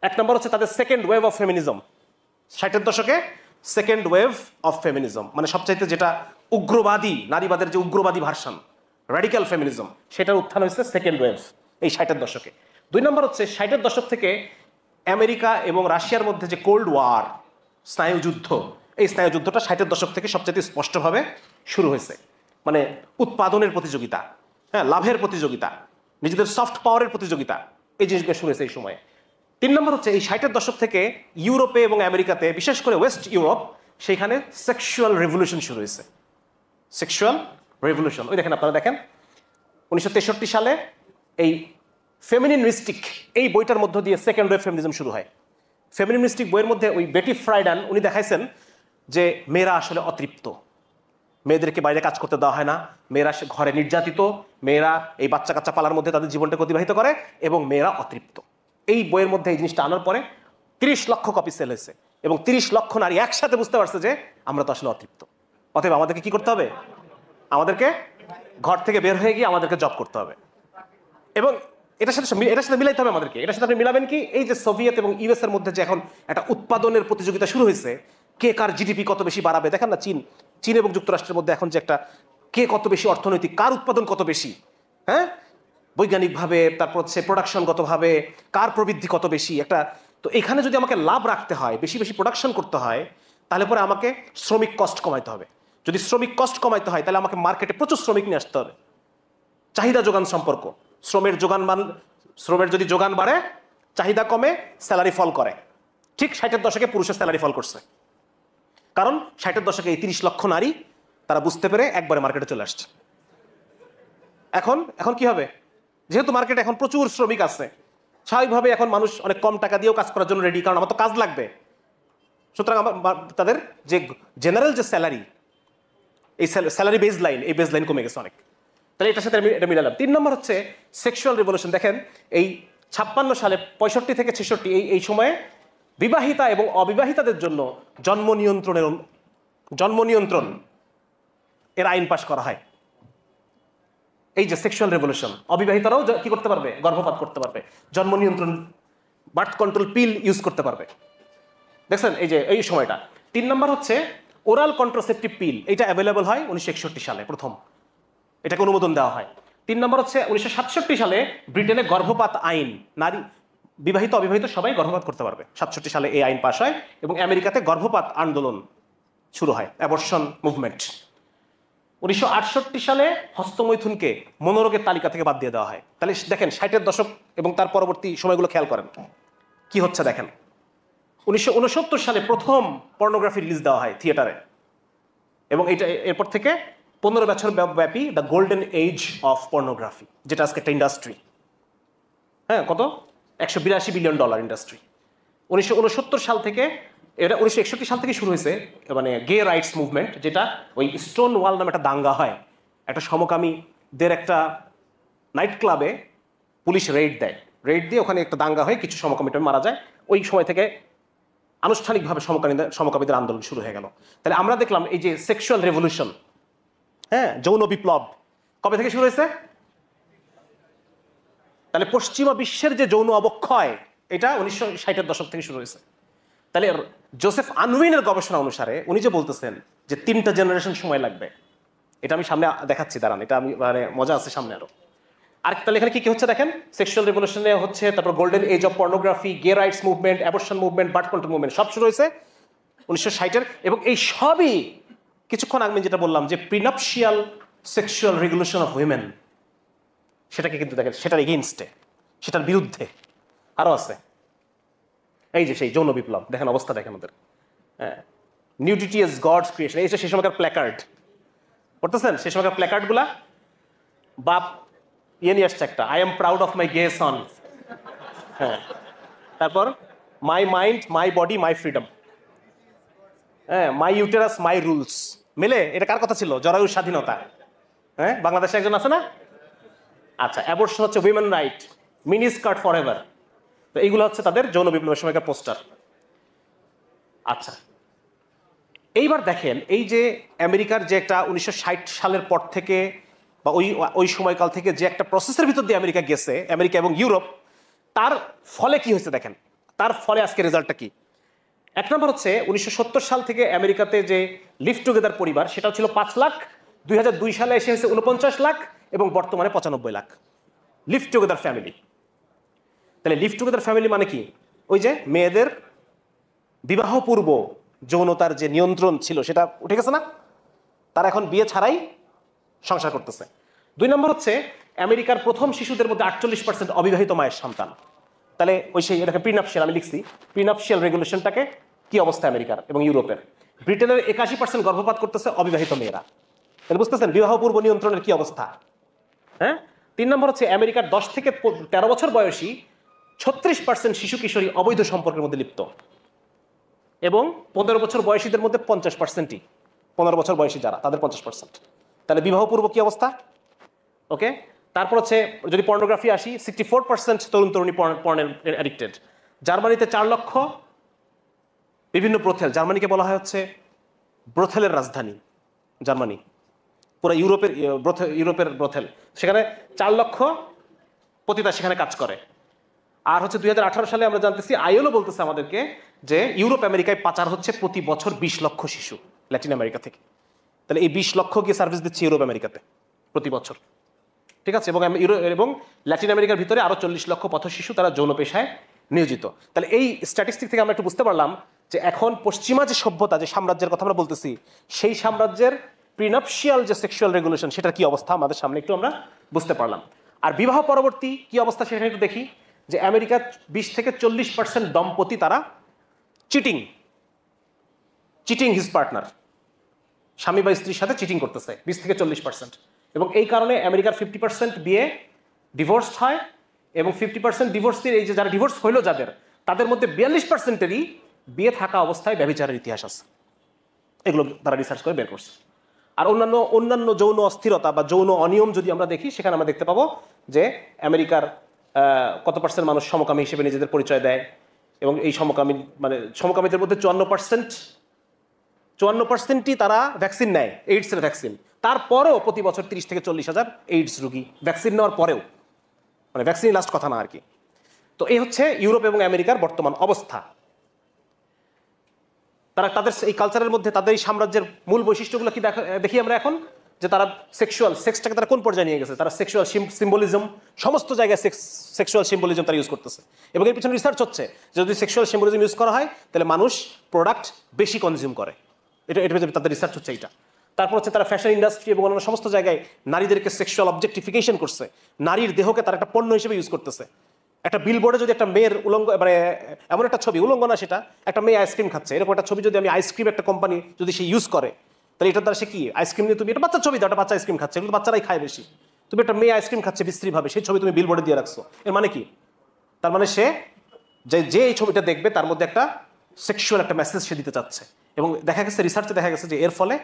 1 নম্বর হচ্ছে তাদের সেকেন্ড ওয়েভ অফ ফেমিনিজম। 60-এর দশকে সেকেন্ড ওয়েভ অফ ফেমিনিজম মানে সবচাইতে যেটা উগ্রবাদী, নারীবাদের যে উগ্রবাদী ভার্সন, র্যাডিক্যাল ফেমিনিজম, সেটার উত্থান হয়েছে সেকেন্ড ওয়েভ এই 60-এর দশকে। 2 নম্বর হচ্ছে 60-এর দশক থেকে আমেরিকা এবং রাশিয়ার মধ্যে যে কোল্ড ওয়ার, স্নায়ুযুদ্ধ, এই স্নায়ুযুদ্ধটা 60-এর দশক থেকে সবচেয়ে স্পষ্টভাবে শুরু হয়েছে। মানে উৎপাদনের প্রতিযোগিতা, হ্যাঁ, লাভের প্রতিযোগিতা, নিজেদের সফট পাওয়ারের প্রতিযোগিতা, এই জিনিসগুলো শুরু হয়েছে এই সময়ে। 3 নম্বর হচ্ছে এই 60-এর দশক থেকে ইউরোপে এবং আমেরিকাতে, বিশেষ করে ওয়েস্ট ইউরোপ, সেইখানে সেক্সুয়াল রেভলিউশন শুরু হয়েছে। সেক্সুয়াল রেভলিউশন, ওই দেখেন আপনারা দেখেন 1963 সালে এই ফেমিনিন মিস্টিক এই বইটার মধ্য দিয়ে সেকেন্ড ওয়েভ ফেমিনিজম শুরু হয়। ফেমিনিন মিস্টিক বইয়ের মধ্যে ওই বেটি ফ্রাইডান উনি দেখাইছেন যে মেয়েরা আসলে অতৃপ্ত, মেয়েদেরকে বাইরে কাজ করতে দেওয়া হয় না, মেয়েরা ঘরে নির্যাতিত, মেয়েরা এই বাচ্চা কাচ্চা পালার মধ্যে তাদের জীবনটাকে অতিবাহিত করে, এবং মেয়েরা অতৃপ্ত। এই বইয়ের মধ্যে এই জিনিসটা আনার পরে 30 লক্ষ কপি সেল হয়েছে, এবং 30 লক্ষ নারী একসাথে বুঝতে পারছে যে আমরা তো আসলে অতৃপ্ত, অতএব আমাদেরকে কি করতে হবে, আমাদেরকে ঘর থেকে বের হয়ে গিয়ে আমাদেরকে জব করতে হবে। এবং এটার সাথে মিলাইতে হবে আমাদেরকে। এটার সাথে আপনি মিলাবেন কি, এই যে সোভিয়েত এবং ইউএস এর মধ্যে যে এখন একটা উৎপাদনের প্রতিযোগিতা শুরু হয়েছে, কে কার জিডিপি কত বেশি বাড়াবে। দেখেন না, চীন এবং যুক্তরাষ্ট্রের মধ্যে এখন যে একটা কে কত বেশি অর্থনৈতিক, কার উৎপাদন কত বেশি, হ্যাঁ, বৈজ্ঞানিকভাবে, তারপর হচ্ছে প্রোডাকশনগতভাবে কার প্রবৃদ্ধি কত বেশি, একটা তো এখানে যদি আমাকে লাভ রাখতে হয়, বেশি বেশি প্রোডাকশন করতে হয়, তাহলে পরে আমাকে শ্রমিক কস্ট কমাইতে হবে। যদি শ্রমিক কস্ট কমাইতে হয় তাহলে আমাকে মার্কেটে প্রচুর শ্রমিক নিয়ে আসতে হবে। চাহিদা যোগান সম্পর্ক, শ্রমের যদি যোগান বাড়ে, চাহিদা কমে, স্যালারি ফল করে। ঠিক 60-এর দশকে পুরুষের স্যালারি ফল করছে, কারণ 60-এর দশকে এই 30 লক্ষ নারী তারা বুঝতে পেরে একবারে মার্কেটে চলে আসছে। এখন কি হবে? যেহেতু মার্কেটে এখন প্রচুর শ্রমিক আছে, স্বাভাবিকভাবে এখন মানুষ অনেক কম টাকা দিয়েও কাজ করার জন্য রেডি, কারণ আমার তো কাজ লাগবে। সুতরাং তাদের যে জেনারেল যে স্যালারি, এই স্যালারি বেজ লাইন, এই বেজ লাইন কমে গেছে অনেক। তাহলে এটার সাথে এটা মিলালাম। 3 নম্বর হচ্ছে সেক্সুয়াল রিভলিউশন। দেখেন এই 56 সালে, 65 থেকে 66 এই সময়ে বিবাহিতা এবং অবিবাহিতাদের জন্য জন্ম নিয়ন্ত্রণ এর আইন পাশ করা হয়। এই যে সেক্সুয়াল রেভলিউশন, অবিবাহিতারাও কি করতে পারবে? গর্ভপাত করতে পারবে, জন্ম নিয়ন্ত্রণ, বার্থ কন্ট্রোল পিল ইউজ করতে পারবে। দেখছেন এই যে এই সময়টা। 3 নম্বর হচ্ছে ওরাল কন্ট্রাসেপটিভ পিল, এটা অ্যাভেলেবল হয় 1961 সালে প্রথম, এটাকে অনুমোদন দেওয়া হয়। 3 নম্বর হচ্ছে 1967 সালে ব্রিটেনে গর্ভপাত আইন, নারী বিবাহিত অবিবাহিত সবাই গর্ভপাত করতে পারবে। 67 সালে এই আইন পাশ হয় এবং আমেরিকাতে গর্ভপাত আন্দোলন শুরু হয়, অ্যাবর্শন মুভমেন্ট। 1968 সালে হস্তমৈথুনকে মনোরোগের তালিকা থেকে বাদ দিয়ে দেওয়া হয়। তাহলে দেখেন 60-এর দশক এবং তার পরবর্তী সময়গুলো খেয়াল করেন কি হচ্ছে। দেখেন 1969 সালে প্রথম পর্নোগ্রাফি রিলিজ দেওয়া হয় থিয়েটারে, এবং এটা এরপর থেকে 15 বছর ব্যাপী the golden age of pornography, যেটা আজকে একটা ইন্ডাস্ট্রি। হ্যাঁ, কত? $182 বিলিয়ন ইন্ডাস্ট্রি। 1969 সাল থেকে, এটা 1961 সাল থেকে শুরু হয়েছে, মানে গে রাইটস মুভমেন্ট, যেটা ওই স্টোন ওয়াল নামে একটা দাঙ্গা হয়, একটা সমকামীদের একটা নাইট ক্লাবে পুলিশ রেড দিয়ে ওখানে একটা দাঙ্গা হয়, কিছু সমকামীটা মারা যায়। ওই সময় থেকে আনুষ্ঠানিকভাবে সমকামীদের আন্দোলন শুরু হয়ে গেল। তাহলে আমরা দেখলাম এই যে সেক্সুয়াল রেভলিউশন, হ্যাঁ, যৌন বিপ্লব কবে থেকে শুরু হয়েছে? তাহলে পশ্চিমা বিশ্বের যে যৌন অবক্ষয়, এটা 1960-এর দশক থেকে শুরু হয়েছে। তাহলে জোসেফ আনউইনের গবেষণা অনুসারে উনি যে বলতেছেন যে 3টা জেনারেশন সময় লাগবে, এটা আমি সামনে দেখাচ্ছি, দাঁড়ান, এটা আমি মানে মজা আছে সামনে আরো। আর তাহলে এখানে কি হচ্ছে দেখেন, সেক্সুয়াল রেভলিউশনে হচ্ছে, তারপর golden age of pornography, gay rights movement, abortion movement, birth control movement সব শুরু হয়েছে 1960-এর। এবং এই সবই কিছুক্ষণ আগে যেটা বললাম যে প্রিনাপশিয়াল সেক্সুয়াল রেগুলেশন অফ উইমেন, সেটাকে কিন্তু দেখেন, সেটার এগেইনস্টে, সেটার বিরুদ্ধে আরো আছে। এই যে সেই যৌন বিপ্লব, দেখেন অবস্থা দেখেন ওদের। হ্যাঁ, নিউডিটি ইজ গডস ক্রিয়েশন, এই যে সেই সময়কার প্ল্যাকার্ড পড়তেছেন, সেই সময়কার প্ল্যাকার্ড গুলা, বাপ নিয়ে আসছে একটা, I am proud of my gay son. হ্যাঁ, তারপর my mind, my body, my freedom, হ্যাঁ, মাই ইউটেরাস, মাই রুলস। মিলে এটা কার কথা ছিল? জরায়ুর স্বাধীনতা। হ্যাঁ, বাংলাদেশে একজন আছে না? আচ্ছা, অ্যাবর্শন হচ্ছে women right, mini skirt for ever. তো এইগুলো হচ্ছে তাদের যৌন বিপ্লবের সময়কার পোস্টার। আচ্ছা, এইবার দেখেন এই যে আমেরিকার যে একটা 1960 সালের পর থেকে বা ওই সময়কাল থেকে যে একটা প্রসেসের ভিতর দিয়ে আমেরিকা গেছে, আমেরিকা এবং ইউরোপ, তার ফলে কি হয়েছে দেখেন, তার ফলে আজকে রেজাল্টটা কি। 1 নম্বর হচ্ছে 1970 সাল থেকে আমেরিকাতে যে লিভ টুগেদার পরিবার, সেটা ছিল 5 লাখ, 2002 সালে এসে হয়েছে 49 লাখ এবং বর্তমানে 95 লাখ লিভ টুগেদার ফ্যামিলি। তাহলে লিভ টুগেদার ফ্যামিলি মানে কি? ওই যে মেয়েদের বিবাহ পূর্ব যৌনতার যে নিয়ন্ত্রণ ছিল সেটা উঠে গেছে না, তারা এখন বিয়ে ছাড়াই সংসার করতেছে। 2 নম্বর হচ্ছে আমেরিকার প্রথম শিশুদের মধ্যে 48% অবিবাহিত মায়ের সন্তান। তাহলে ওই সেই এটাকে প্রিনাপশিয়াল, আমি লিখছি প্রিনাপশিয়াল রেগুলেশনটাকে, কি অবস্থা আমেরিকার এবং ইউরোপের। ব্রিটেনের 81% গর্ভপাত করতেছে অবিবাহিত মেয়েরা। তাহলে বুঝতেছেন বিবাহ পূর্ব নিয়ন্ত্রণের কি অবস্থা। হ্যাঁ, 3 নম্বর হচ্ছে আমেরিকার 10 থেকে 13 বছর বয়সী 36% শিশু কিশোরী অবৈধ সম্পর্কের মধ্যে লিপ্ত, এবং 15 বছর বয়সীদের মধ্যে 50%ই, 15 বছর বয়সী যারা, তাদের 50%। তাহলে বিবাহ পূর্ব কি অবস্থা। ওকে, তারপর হচ্ছে যদি পর্নোগ্রাফি আসি, 64% তরুণ তরুণী পর্নের অ্যাডিক্টেড। জার্মানিতে 4 লক্ষ বিভিন্ন ব্রথেল, জার্মানিকে বলা হয় হচ্ছে ব্রথেলের রাজধানী জার্মানি, পুরো ইউরোপের ব্রথেল, সেখানে 4 লক্ষ পতিতা সেখানে কাজ করে। আর হচ্ছে 2018 সালে আমরা জানতেছি, আইএলও বলতেছে আমাদেরকে যে ইউরোপ আমেরিকায় পাচার হচ্ছে প্রতি বছর 20 লক্ষ শিশু ল্যাটিন আমেরিকা থেকে। তাহলে এই 20 লক্ষ গিয়ে সার্ভিস দিচ্ছে ইউরোপ আমেরিকাতে প্রতি বছর, ঠিক আছে। এবং ল্যাটিন আমেরিকার ভিতরে আরো 40 লক্ষ পথ শিশু তারা যৌন পেশায় নিয়োজিত। তাহলে এই স্ট্যাটিস্টিক থেকে আমরা একটু বুঝতে পারলাম যে এখন পশ্চিমা যে সভ্যতা, যে সাম্রাজ্যের কথা আমরা বলতেছি, সেই সাম্রাজ্যের প্রিনাপশিয়াল যে সেক্সুয়াল রেগুলেশন সেটার কি অবস্থা আমাদের সামনে একটু আমরা বুঝতে পারলাম। আর বিবাহ পরবর্তী কি অবস্থা সেটা একটু দেখি, যে আমেরিকার 20 থেকে 40% দম্পতি তারা চিটিং হিজ পার্টনার, স্বামী বা স্ত্রীর সাথে চিটিং করতেছে 20 থেকে 40%। এবং এই কারণে আমেরিকার 50% বিয়ে ডিভোর্স হয়, এবং 50% ডিভোর্সের এই যে যারা ডিভোর্স হইলো যাদের, তাদের মধ্যে 42%-এরই বিয়ে থাকা অবস্থায় ব্যভিচারের ইতিহাস আছে। এগুলো তারা রিসার্চ করে বের করছে। আর অন্যান্য যৌন অস্থিরতা বা যৌন অনিয়ম যদি আমরা দেখি, সেখানে আমরা দেখতে পাবো যে আমেরিকার কত পার্সেন্ট মানুষ সমকামী হিসেবে নিজেদের পরিচয় দেয়, এবং এই সমকামীদের মধ্যে 54%ই তারা ভ্যাকসিন নেয়, এইডসের ভ্যাকসিন। তারপরেও প্রতি বছর 30 থেকে 40,000 এইডস রোগী ভ্যাকসিন নেওয়ার পরেও, মানে ভ্যাকসিন লাস্ট কথা না আর কি। তো এই হচ্ছে ইউরোপ এবং আমেরিকার বর্তমান অবস্থা। তাদের এই কালচারের মধ্যে তাদের এই সাম্রাজ্যের মূল বৈশিষ্ট্যগুলো কি দেখি আমরা এখন, যে তারা সেক্সটাকে তারা কোন পর্যায়ে নিয়ে গেছে। তারা সেক্সুয়াল সিম্বলিজম, সমস্ত জায়গায় সেক্সুয়াল সিম্বলিজম তারা ইউজ করতেছে, এবং এর পিছনে রিসার্চ হচ্ছে যে যদি সেক্সুয়াল সিম্বলিজম ইউজ করা হয় তাহলে মানুষ প্রোডাক্ট বেশি কনজিউম করে। এটা তাদের রিসার্চ হচ্ছে এইটা। তারপর হচ্ছে তারা ফ্যাশন ইন্ডাস্ট্রি এবং অন্যান্য সমস্ত জায়গায় নারীদেরকে সেক্সুয়াল অবজেক্টিফিকেশন করছে, নারীর দেহকে তারা একটা পণ্য হিসেবে ইউজ করতেছে। একটা বিলবোর্ডে যদি একটা মেয়ের উলঙ্গ, মানে এমন একটা ছবি, উলঙ্গ না সেটা, একটা মেয়ে আইসক্রিম খাচ্ছে, এরকম একটা ছবি যদি আমি আইসক্রিম একটা কোম্পানি যদি সে ইউজ করে, তাহলে এটার দ্বারা সে কি আইসক্রিম নিয়ে তুমি একটা বাচ্চার ছবি দাও, একটা বাচ্চা আইসক্রিম খাচ্ছে, এগুলো বাচ্চারাই খায় বেশি, তুমি একটা মেয়ে আইসক্রিম খাচ্ছে বিশ্রীভাবে, সেই ছবি তুমি বিলবোর্ডে দিয়ে রাখছো, এর মানে কি? তার মানে সে যে এই ছবিটা দেখবে তার মধ্যে একটা সেক্সুয়াল একটা মেসেজ সে দিতে চাচ্ছে। এবং দেখা গেছে, রিসার্চে দেখা গেছে যে এর ফলে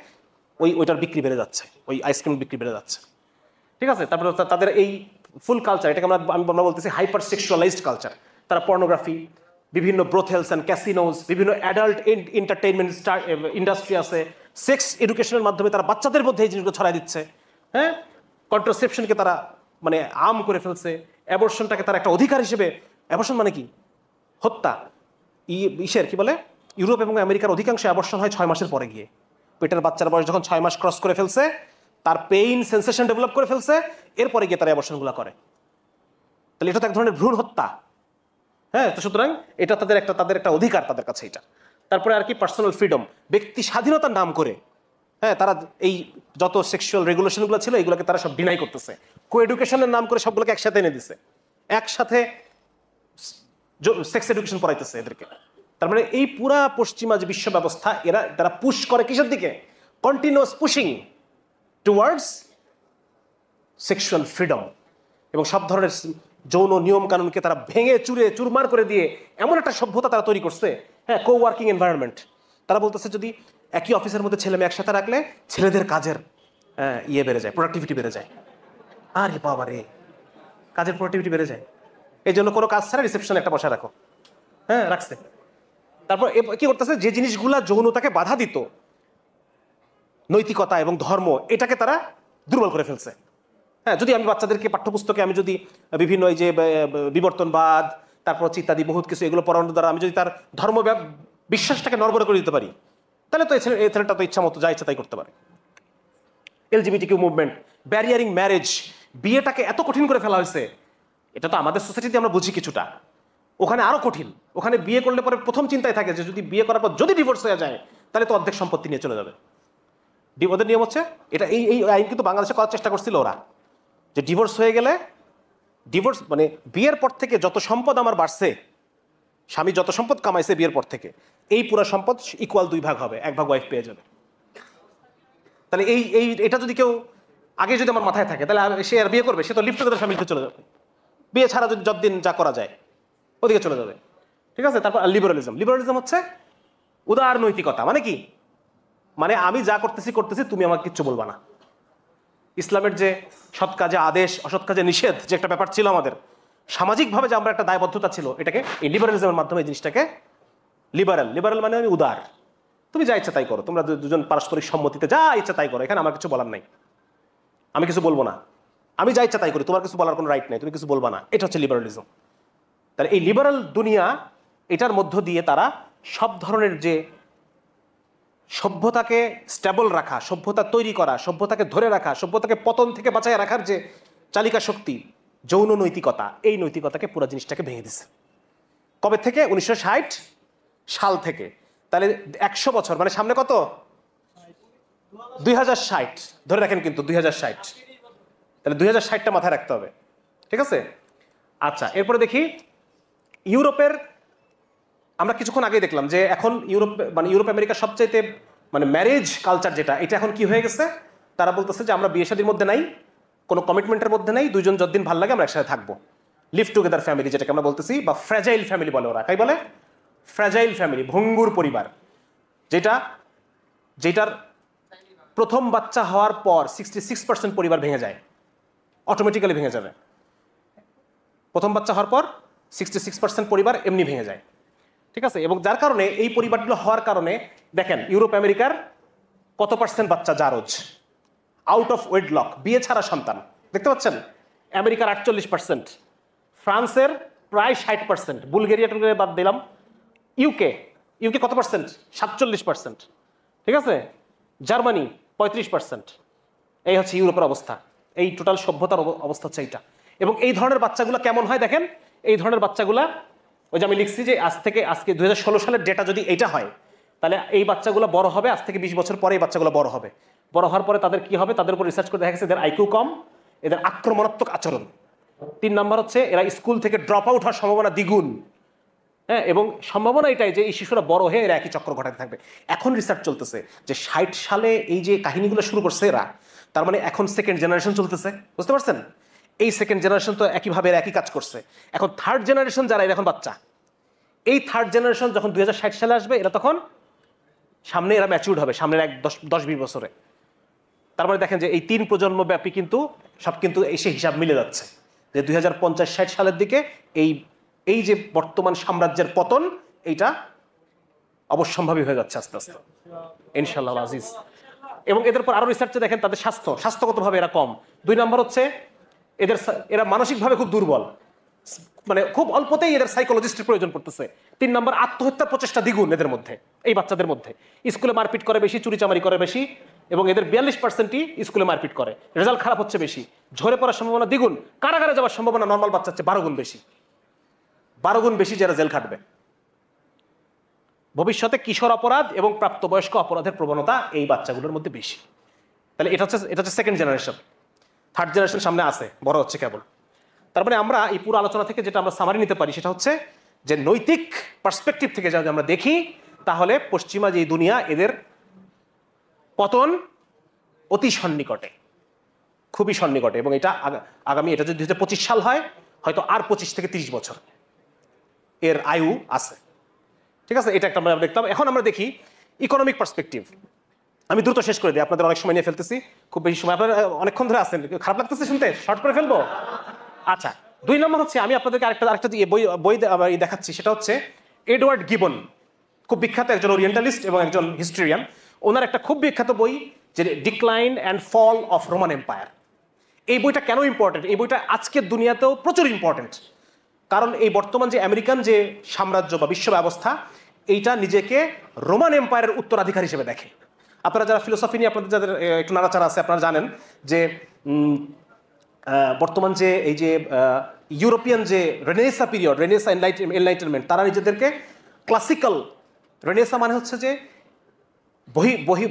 ওইটার বিক্রি বেড়ে যাচ্ছে, ওই আইসক্রিম বিক্রি বেড়ে যাচ্ছে। ঠিক আছে। তারপরে তাদের এই ফুল কালচার, এটাকে আমরা বলতেছি হাইপার সেক্সুয়ালাইজড কালচার। তারা পর্নোগ্রাফি, বিভিন্ন ব্রোথেলস অ্যান্ড ক্যাসিনোজ, বিভিন্ন অ্যাডাল্ট এন্টারটেইনমেন্ট ইন্ডাস্ট্রি আছে, সেক্স এডুকেশনের মাধ্যমে তারা বাচ্চাদের মধ্যে এই জিনিসগুলো ছড়াই দিচ্ছে। হ্যাঁ, কন্ট্রাসেপশনকে তারা মানে আম করে ফেলছে, অ্যাবর্শনটাকে তারা একটা অধিকার হিসেবে, অ্যাবর্শন মানে কি? হত্যা। কি বলে, ইউরোপ এবং আমেরিকার অধিকাংশ অ্যাবর্শন হয় 6 মাসের পরে গিয়ে। পেটের বাচ্চার বয়স যখন 6 মাস ক্রস করে ফেলছে, তার পেইন সেন্সেশন ডেভেলপ করে ফেলছে, এরপরে গিয়ে তারা অ্যাবর্শনগুলো করে। তাহলে এটা তো এক ধরনের ভ্রূণ হত্যা। হ্যাঁ, তো সুতরাং এটা তাদের একটা অধিকার তাদের কাছে এটা। তারপরে আর কি, পার্সোনাল ফ্রিডম, ব্যক্তি স্বাধীনতার নাম করে, হ্যাঁ, তারা এই যত সেক্সুয়াল রেগুলেশনগুলো ছিল এগুলোকে তারা সব ডিনাই করতেছে, কো এডুকেশনের নাম করে সবগুলোকে একসাথে এনে দিছে, একসাথে সেক্স এডুকেশন পড়াইতেছে এদেরকে। তার মানে এই পুরা পশ্চিমা যে বিশ্ব ব্যবস্থা, তারা পুশ করে কিসের দিকে? Continuous pushing towards sexual freedom, এবং সব ধরনের যৌন নিয়ম কানুনকে তারা ভেঙে চুরমার করে দিয়ে এমন একটা সভ্যতা তারা তৈরি করছে। হ্যাঁ, কো ওয়ার্কিং এনভায়রনমেন্ট। তারা বলতেছে যদি একই অফিসের মধ্যে ছেলে মেয়ে একসাথে রাখলে ছেলেদের কাজের বেড়ে যায়, প্রোডাক্টিভিটি বেড়ে যায়। আরে বাবা রে, কাজের প্রোডাক্টিভিটি বেড়ে যায়, এই জন্য কোনো কাজ ছাড়া রিসেপশনে একটা বসা রাখো। হ্যাঁ, রাখছে। তারপর কি করতেছে, যে জিনিসগুলা যৌনতাকে বাধা দিত, নৈতিকতা এবং ধর্ম, এটাকে তারা দুর্বল করে ফেলছে। হ্যাঁ, যদি আমি বাচ্চাদেরকে পাঠ্যপুস্তকে আমি যদি বিভিন্ন এই যে বিবর্তনবাদ, তারপর হচ্ছে ইত্যাদি বহুত কিছু এগুলো পড়ানোর দ্বারা আমি যদি তার ধর্ম বিশ্বাসটাকে নড়বড়ে করে দিতে পারি, তাহলে তো এই ছেলেটা তো ইচ্ছা মতো যা ইচ্ছা তাই করতে পারে। এলজিবিটিকিউ মুভমেন্ট, ব্যারিয়ারিং ম্যারেজ, বিয়েটাকে এত কঠিন করে ফেলা হয়েছে। এটা তো আমাদের সোসাইটিতে আমরা বুঝি কিছুটা, ওখানে আরো কঠিন। ওখানে বিয়ে করলে পরে প্রথম চিন্তায় থাকে যে যদি বিয়ে করার পর যদি ডিভোর্স হয়ে যায় তাহলে তো অর্ধেক সম্পত্তি নিয়ে চলে যাবে। ওদের নিয়ম হচ্ছে এটা, এই আইন কিন্তু বাংলাদেশে করার চেষ্টা করছিল ওরা, যে ডিভোর্স হয়ে গেলে, ডিভোর্স মানে বিয়ের পর থেকে যত সম্পদ আমার বাড়ছে, স্বামী যত সম্পদ কামাইছে বিয়ের পর থেকে, এই পুরো সম্পদ ইকুয়াল 2 ভাগ হবে, 1 ভাগ ওয়াইফ পেয়ে যাবে। তাহলে এটা যদি কেউ আগে যদি আমার মাথায় থাকে, তাহলে সে আর বিয়ে করবে, সে তো লিফটে তাদের স্বামীকে চলে যাবে, বিয়ে ছাড়া যদি যতদিন যা করা যায় ওদিকে চলে যাবে। ঠিক আছে। তারপর লিবারালিজম হচ্ছে উদার নৈতিকতা। মানে কি? মানে আমি যা করতেছি তুমি আমাকে কিচ্ছু বলবা না। ইসলামের যে সৎ কাজে আদেশ, অসৎ কাজে নিষেধ, যে একটা ব্যাপার ছিল আমাদের সামাজিকভাবে, যে আমরা একটা দায়বদ্ধতা ছিল, এটাকে এই লিবারালিজমের মাধ্যমে এই জিনিসটাকে লিবারাল মানে আমি উদার, তুমি যা ইচ্ছা তাই করো, তোমরা দুজন পারস্পরিক সম্মতিতে যা ইচ্ছা তাই করো, এখানে আমার কিছু বলার নাই, আমি কিছু বলবো না, আমি যা ইচ্ছা তাই করি, তোমার কিছু বলার কোনো রাইট নাই, তুমি কিছু বলবা না। এটা হচ্ছে লিবারালিজম। তাহলে এই লিবারাল দুনিয়া, এটার মধ্য দিয়ে তারা সব ধরনের যে সভ্যতাকে স্টেবল রাখা, সভ্যতা তৈরি করা, সভ্যতাকে ধরে রাখা, সভ্যতাকে পতন থেকে বাঁচায় রাখার যে চালিকা শক্তি, যৌন নৈতিকতা, এই নৈতিকতাকে পুরো জিনিসটাকে ভেঙে দিছে। কবে থেকে? 1960 সাল থেকে। তাহলে 100 বছর, মানে সামনে কত? 2060 ধরে রাখেন, কিন্তু 2060, তাহলে 2060টা মাথায় রাখতে হবে, ঠিক আছে? আচ্ছা, এরপরে দেখি ইউরোপের, আমরা কিছুক্ষণ আগেই দেখলাম যে এখন ইউরোপ, মানে ইউরোপ আমেরিকার সবচাইতে মানে ম্যারেজ কালচার যেটা, এটা এখন কি হয়ে গেছে, তারা বলতেছে যে আমরা বিয়ে শাদীর মধ্যে নাই, কোনো কমিটমেন্টের মধ্যে নাই, দুইজন যতদিন ভালো লাগে আমরা একসাথে থাকবো, লিভ টুগেদার ফ্যামিলি যেটাকে আমরা বলতেছি, বা ফ্র্যাজাইল ফ্যামিলি বলে ওরা, কাই বলে ফ্র্যাজাইল ফ্যামিলি, ভঙ্গুর পরিবার, যেটার প্রথম বাচ্চা হওয়ার পর 66% পরিবার ভেঙে যায়, অটোমেটিক্যালি ভেঙে যাবে। প্রথম বাচ্চা হওয়ার পর 66% পরিবার এমনি ভেঙে যায়, ঠিক আছে? এবং যার কারণে এই পরিবারগুলো হওয়ার কারণে দেখেন ইউরোপ আমেরিকার কত পার্সেন্ট বাচ্চা জারজ, আউট অফ ওয়েডলক, বিয়ে ছাড়া সন্তান, দেখতে পাচ্ছেন? আমেরিকার 48%, ফ্রান্সের প্রায় 60%, বুলগেরিয়া টুলগেরিয়া বাদ দিলাম, ইউকে কত পার্সেন্ট? 47%, ঠিক আছে? জার্মানি 35%। এই হচ্ছে ইউরোপের অবস্থা, এই টোটাল সভ্যতার অবস্থা হচ্ছে এইটা। এবং এই ধরনের বাচ্চাগুলো কেমন হয় দেখেন, এই ধরনের বাচ্চাগুলা, ওই যে আমি লিখছি যে আজকে 2016 সালের ডেটা যদি এইটা হয়, তাহলে এই বাচ্চাগুলো বড় হবে, আজ থেকে 20 বছর পরে এই বাচ্চাগুলো বড় হবে। বড় হওয়ার পরে তাদের কি হবে? তাদের উপর রিসার্চ করে দেখা গেছে এদের আইকিউ কম, এদের আক্রমণাত্মক আচরণ। 3 নাম্বার হচ্ছে এরা স্কুল থেকে ড্রপ আউট হওয়ার সম্ভাবনা দ্বিগুণ। হ্যাঁ, এবং সম্ভাবনা এটাই যে এই শিশুরা বড় হয়ে এরা একই চক্র ঘটাতে থাকবে। এখন রিসার্চ চলতেছে যে 60 সালে এই যে কাহিনীগুলো শুরু করছে এরা, তার মানে এখন সেকেন্ড জেনারেশন চলতেছে, বুঝতে পারছেন? এই সেকেন্ড জেনারেশন তো একইভাবে একই কাজ করছে। এখন থার্ড জেনারেশন যারা, এরা এখন বাচ্চা, এই থার্ড জেনারেশন যখন 2060 সালে আসবে, এরা তখন সামনে এরা ম্যাচিউরড হবে, সামনের 10-20 বছরে। তার মানে দেখেন যে এই 3 প্রজন্ম ব্যাপী কিন্তু সব কিন্তু এসে হিসাব মিলে যাচ্ছে যে 2050-60 সালের দিকে এই যে বর্তমান সাম্রাজ্যের পতন, এইটা অবশ্যম্ভাবী হয়ে যাচ্ছে আস্তে আস্তে, ইনশাআল্লাহ আজিজ। এবং এদের পর আরো রিসার্চে দেখেন তাদের স্বাস্থ্যগতভাবে এরা কম। 2 নম্বর হচ্ছে এরা মানসিকভাবে খুব দুর্বল, মানে খুব অল্পতেই এদের সাইকোলজিস্টের প্রয়োজন পড়তেছে। 3 নম্বর, আত্মহত্যার প্রচেষ্টা দ্বিগুণ এদের মধ্যে, এই বাচ্চাদের মধ্যে। স্কুলে মারপিট করে বেশি, চুরিচামারি করে বেশি, এবং এদের 42%ই স্কুলে মারপিট করে। রেজাল্ট খারাপ হচ্ছে বেশি, ঝরে পড়ার সম্ভাবনা দ্বিগুণ, কারাগারে যাওয়ার সম্ভাবনা নর্মাল বাচ্চার চেয়ে 12 গুণ বেশি, 12 গুণ বেশি যারা জেল খাটবে। ভবিষ্যতে কিশোর অপরাধ এবং প্রাপ্তবয়স্ক অপরাধের প্রবণতা এই বাচ্চাগুলোর মধ্যে বেশি। তাহলে এটা হচ্ছে সেকেন্ড জেনারেশন। থার্ড জেনারেশন সামনে আছে, বড় হচ্ছে কেবল। তার মানে আমরা এই পুরো আলোচনা থেকে যেটা আমরা সামারি নিতে পারি, সেটা হচ্ছে যে নৈতিক পার্সপেক্টিভ থেকে যদি আমরা দেখি, তাহলে পশ্চিমা যে দুনিয়া, এদের পতন অতি সন্নিকটে, খুবই সন্নিকটে। এবং এটা আগামী, এটা যদি 2025 সাল হয়, হয়তো আর 25 থেকে 30 বছর এর আয়ু আছে, ঠিক আছে? এটা একটা আমরা দেখতাম। এখন আমরা দেখি ইকোনমিক পার্সপেক্টিভ। আমি দ্রুত শেষ করে দিই, আপনাদের অনেক সময় নিয়ে ফেলতেছি, খুব বেশি সময়, আপনারা অনেকক্ষণ ধরে আছেন, খারাপ লাগতেছে শুনতে, শর্ট করে ফেলবো? আচ্ছা, 2 নম্বর হচ্ছে আমি আপনাদেরকে আরেকটা বই দেখাচ্ছি, সেটা হচ্ছে এডওয়ার্ড গিবন, খুব বিখ্যাত একজন ওরিয়েন্টালিস্ট এবং একজন হিস্টোরিয়ান। ওনার একটা খুব বিখ্যাত বই, যে decline and fall of Roman Empire. এই বইটা কেন ইম্পর্টেন্ট? এই বইটা আজকের দুনিয়াতেও প্রচুর ইম্পর্টেন্ট, কারণ এই বর্তমান যে আমেরিকান যে সাম্রাজ্য বা বিশ্ব ব্যবস্থা, এইটা নিজেকে রোমান এম্পায়ারের উত্তরাধিকার হিসেবে দেখে। আপনারা যারা ফিলোসফি নিয়ে আপনাদের যাদের একটু নাড়াচাড়া আছে, আপনারা জানেন যে বর্তমান যে এই যে ইউরোপিয়ান যে রেনেসা পিরিয়ড, রেনেসা এনলাইটেনমেন্ট, তারা নিজেদেরকে ক্লাসিক্যাল, রেনেসা মানে হচ্ছে যে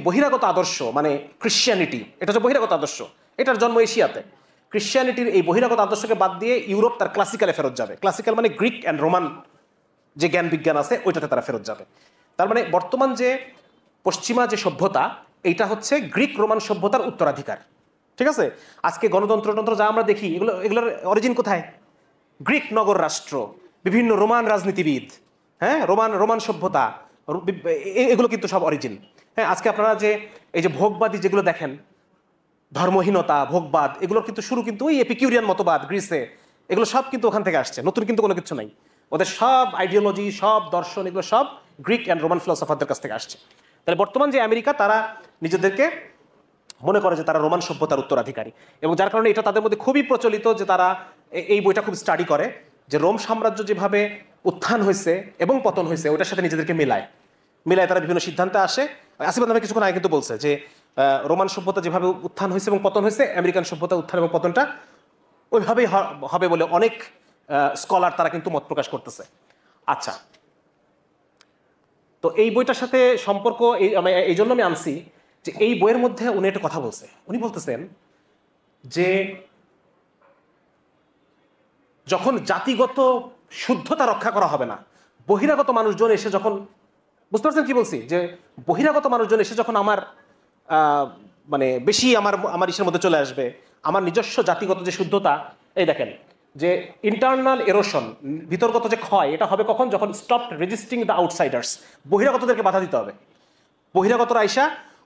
বহিরাগত আদর্শ, মানে ক্রিশ্চিয়ানিটি, এটা হচ্ছে বহিরাগত আদর্শ, এটার জন্ম এশিয়াতে। ক্রিশ্চিয়ানিটির এই বহিরাগত আদর্শকে বাদ দিয়ে ইউরোপ তার ক্লাসিক্যালে ফেরত যাবে। ক্লাসিক্যাল মানে গ্রিক অ্যান্ড রোমান যে জ্ঞান বিজ্ঞান আছে, ওইটাতে তারা ফেরত যাবে। তার মানে বর্তমান যে পশ্চিমা যে সভ্যতা, এইটা হচ্ছে গ্রিক রোমান সভ্যতার উত্তরাধিকার, ঠিক আছে? আজকে গণতন্ত্র যা আমরা দেখি, এগুলোর অরিজিন কোথায়? গ্রিক নগর রাষ্ট্র, বিভিন্ন রোমান রাজনীতিবিদ, হ্যাঁ, রোমান সভ্যতা, এগুলো কিন্তু সব অরিজিন। হ্যাঁ, আজকে আপনারা যে এই যে ভোগবাদী যেগুলো দেখেন, ধর্মহীনতা, ভোগবাদ, এগুলোর কিন্তু শুরু কিন্তু ওই এপিকিউরিয়ান মতবাদ গ্রিসে, এগুলো সব কিন্তু ওখান থেকে আসছে, নতুন কিন্তু কোনো কিছু নাই। ওদের সব আইডিওলজি, সব দর্শন, এগুলো সব গ্রিক অ্যান্ড রোমান ফিলোসফারদের কাছ থেকে আসছে। তাহলে বর্তমান যে আমেরিকা, তারা নিজেদেরকে মনে করে যে তারা রোমান সভ্যতার উত্তরাধিকারী, এবং যার কারণে এটা তাদের মধ্যে খুবই প্রচলিত যে তারা এই বইটা খুব স্টাডি করে, যে রোম সাম্রাজ্য যেভাবে উত্থান হয়েছে এবং পতন হয়েছে, ওটার সাথে নিজেদেরকে মিলায় তারা বিভিন্ন সিদ্ধান্তে আসে। আসিফ নামে কিছুক্ষণ আগে কিন্তু বলছে যে রোমান সভ্যতা যেভাবে উত্থান হয়েছে এবং পতন হয়েছে, আমেরিকান সভ্যতা উত্থান এবং পতনটা ওইভাবেই হবে বলে অনেক স্কলার তারা কিন্তু মত প্রকাশ করতেছে। আচ্ছা, তো এই বইটার সাথে সম্পর্ক এই জন্য আমি আনছি যে এই বইয়ের মধ্যে উনি একটা কথা বলছে। উনি বলতেছেন যে যখন জাতিগত শুদ্ধতা রক্ষা করা হবে না, বহিরাগত মানুষজন এসে যখন, বুঝতে পারছেন কি বলছি, যে বহিরাগত মানুষজন এসে যখন আমার মানে বেশি আমার ইসের মধ্যে চলে আসবে, আমার নিজস্ব জাতিগত যে শুদ্ধতা, এই দেখেন যে ইন্টারনাল এরোশন, ভিতরগত যে ক্ষয়, এটা হবে কখন? যখন স্টপ রেজিস্টিং দ্য আউটসাইডার্স, বহিরাগতদেরকে বাধা দিতে হবে। বহিরাগতরা আইসা,